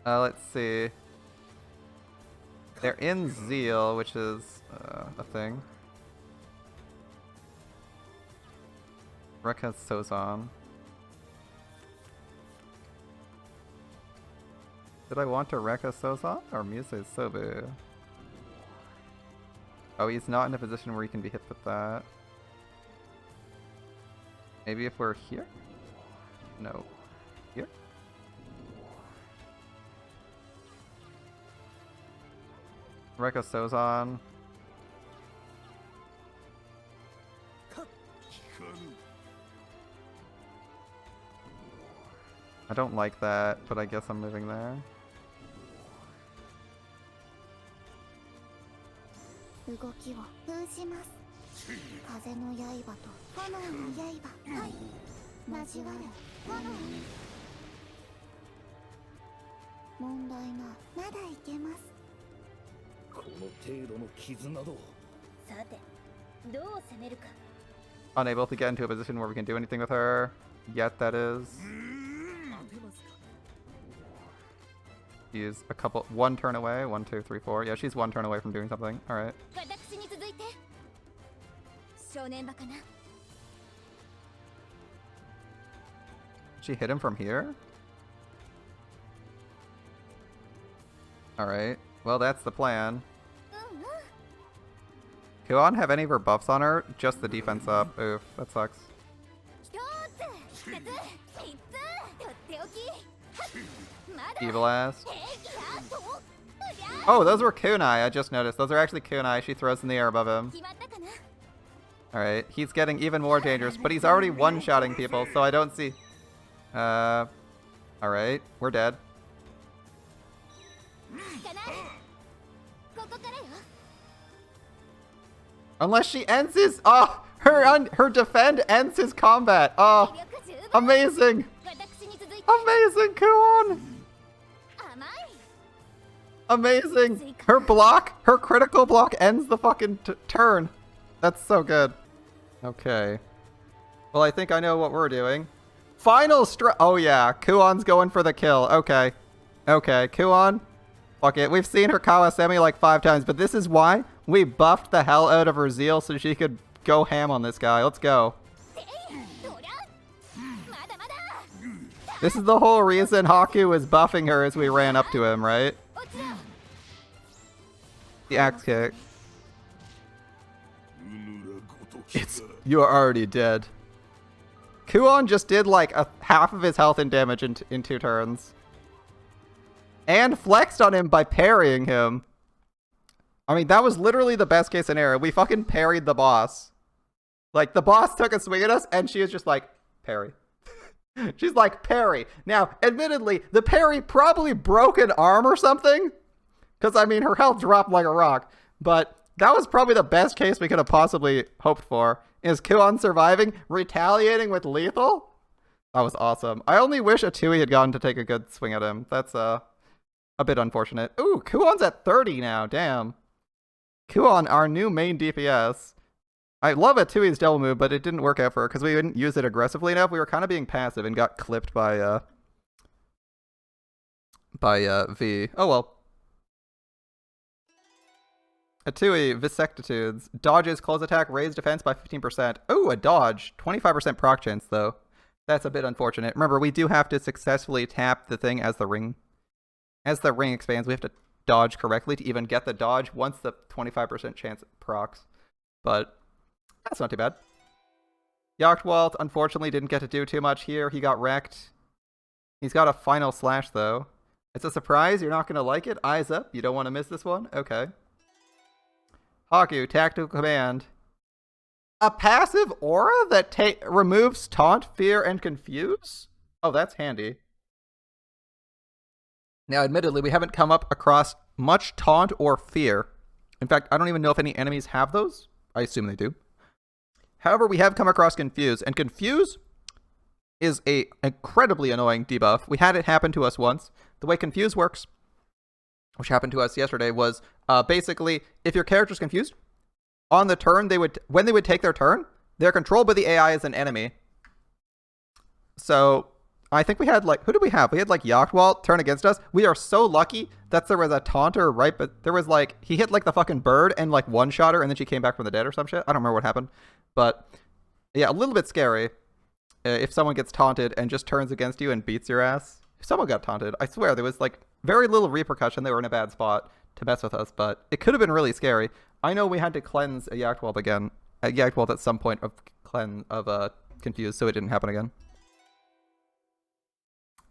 Let's see. They're in Zeal, which is a thing. Rekka Sozan. Did I want to Rekka Sozan or Musei Sobu? Oh, he's not in a position where he can be hit with that. Maybe if we're here? No. Here? Rekka Sozan. I don't like that, but I guess I'm moving there. Unable to get into a position where we can do anything with her yet, that is. She's one turn away. 1, 2, 3, 4. Yeah, she's one turn away from doing something. Alright. She hit him from here? Alright. Well, that's the plan. Kuon have any of her buffs on her? Just the defense up. Oof, that sucks. Evil ass. Oh, those were kunai, I just noticed. Those are actually kunai she throws in the air above him. Alright, he's getting even more dangerous, but he's already one-shotting people, so I don't see... Alright, we're dead. Unless she ends his... Oh! Her defend ends his combat! Oh! Amazing! Amazing, Kuon! Amazing! Her block, her critical block ends the fucking turn. That's so good. Okay. Well, I think I know what we're doing. Final strike. Oh yeah, Kuon's going for the kill. Okay. Okay, Kuon. Fuck it. We've seen her Kawasemi like 5 times, but this is why we buffed the hell out of her Zeal so she could go ham on this guy. Let's go. This is the whole reason Haku was buffing her as we ran up to him, right? The axe kick. You're already dead. Kuon just did like half of his health and damage in 2 turns. And flexed on him by parrying him. I mean, that was literally the best case scenario. We fucking parried the boss. Like, the boss took a swing at us, and she was just like, parry. She's like, parry. Now, admittedly, the parry probably broke an arm or something. Because, I mean, her health dropped like a rock. But that was probably the best case we could have possibly hoped for. Is Kuon surviving, retaliating with lethal? That was awesome. I only wish Atui had gotten to take a good swing at him. That's a bit unfortunate. Ooh, Kuon's at 30 now. Damn. Kuon, our new main DPS. I love it too, he's double move, but it didn't work out for her because we didn't use it aggressively enough. We were kind of being passive and got clipped by V. Oh well. Atui, Visectitudes. Dodges, close attack, raise defense by 15%. Oh, a dodge. 25% proc chance, though. That's a bit unfortunate. Remember, we do have to successfully tap the thing as the ring expands. We have to dodge correctly to even get the dodge once the 25% chance procs. But that's not too bad. Yachtwalt, unfortunately, didn't get to do too much here. He got wrecked. He's got a final slash, though. It's a surprise. You're not going to like it. Eyes up. You don't want to miss this one? Okay. Haku, Tactical Command. A passive aura that removes Taunt, Fear, and Confuse? Oh, that's handy. Now, admittedly, we haven't come up across much Taunt or Fear. In fact, I don't even know if any enemies have those. I assume they do. However, we have come across Confuse, and Confuse is a incredibly annoying debuff. We had it happen to us once. The way Confuse works, which happened to us yesterday, was basically if your character's confused, on the turn, when they would take their turn, they're controlled by the AI as an enemy. So I think we had who did we have? We had Yachtwalt turn against us. We are so lucky that there was a taunter right, but there was he hit the fucking bird and one shot her and then she came back from the dead or some shit. I don't remember what happened, but yeah, a little bit scary if someone gets taunted and just turns against you and beats your ass. If someone got taunted, I swear there was very little repercussion. They were in a bad spot to mess with us, but it could have been really scary. I know we had to cleanse a Yachtwalt again, at some point of Confused, so it didn't happen again.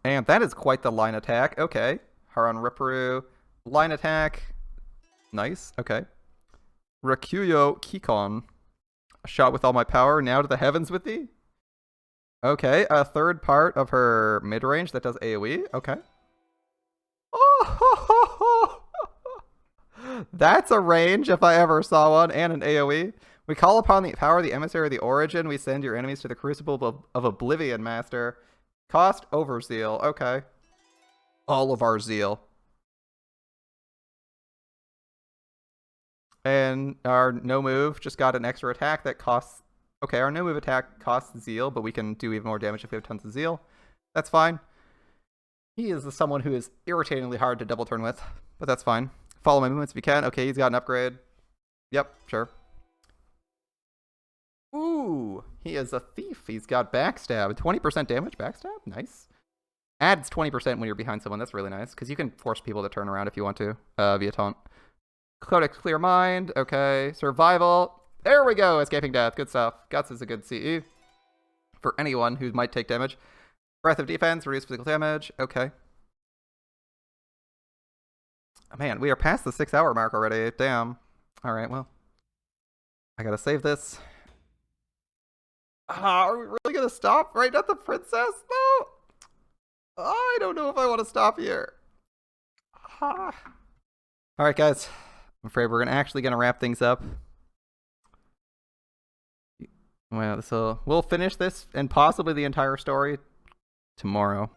And that is quite the line attack. Okay. Haran Ripperu. Line attack. Nice. Okay. Rakuyo Kikon. A shot with all my power, now to the heavens with thee. Okay. A third part of her mid-range that does AoE. Okay. Oh, that's a range if I ever saw one, and an AoE. We call upon the power of the emissary of the origin. We send your enemies to the crucible of Oblivion, Master. Cost over zeal. Okay. All of our zeal. And our no move just got an extra attack that costs... Okay, our no move attack costs zeal, but we can do even more damage if we have tons of zeal. That's fine. He is someone who is irritatingly hard to double turn with, but that's fine. Follow my movements if you can. Okay, he's got an upgrade. Yep, sure. Ooh, he is a thief. He's got backstab. 20% damage, backstab? Nice. Adds 20% when you're behind someone. That's really nice, because you can force people to turn around if you want to, via taunt. Codex Clear Mind. Okay. Survival. There we go. Escaping death. Good stuff. Guts is a good CE for anyone who might take damage. Breath of Defense. Reduce physical damage. Okay. Man, we are past the 6-hour mark already. Damn. Alright, well. I gotta save this. Are we really gonna stop right at the princess, though? I don't know if I want to stop here. Alright, guys. I'm afraid we're actually gonna wrap things up. Well, so we'll finish this and possibly the entire story tomorrow.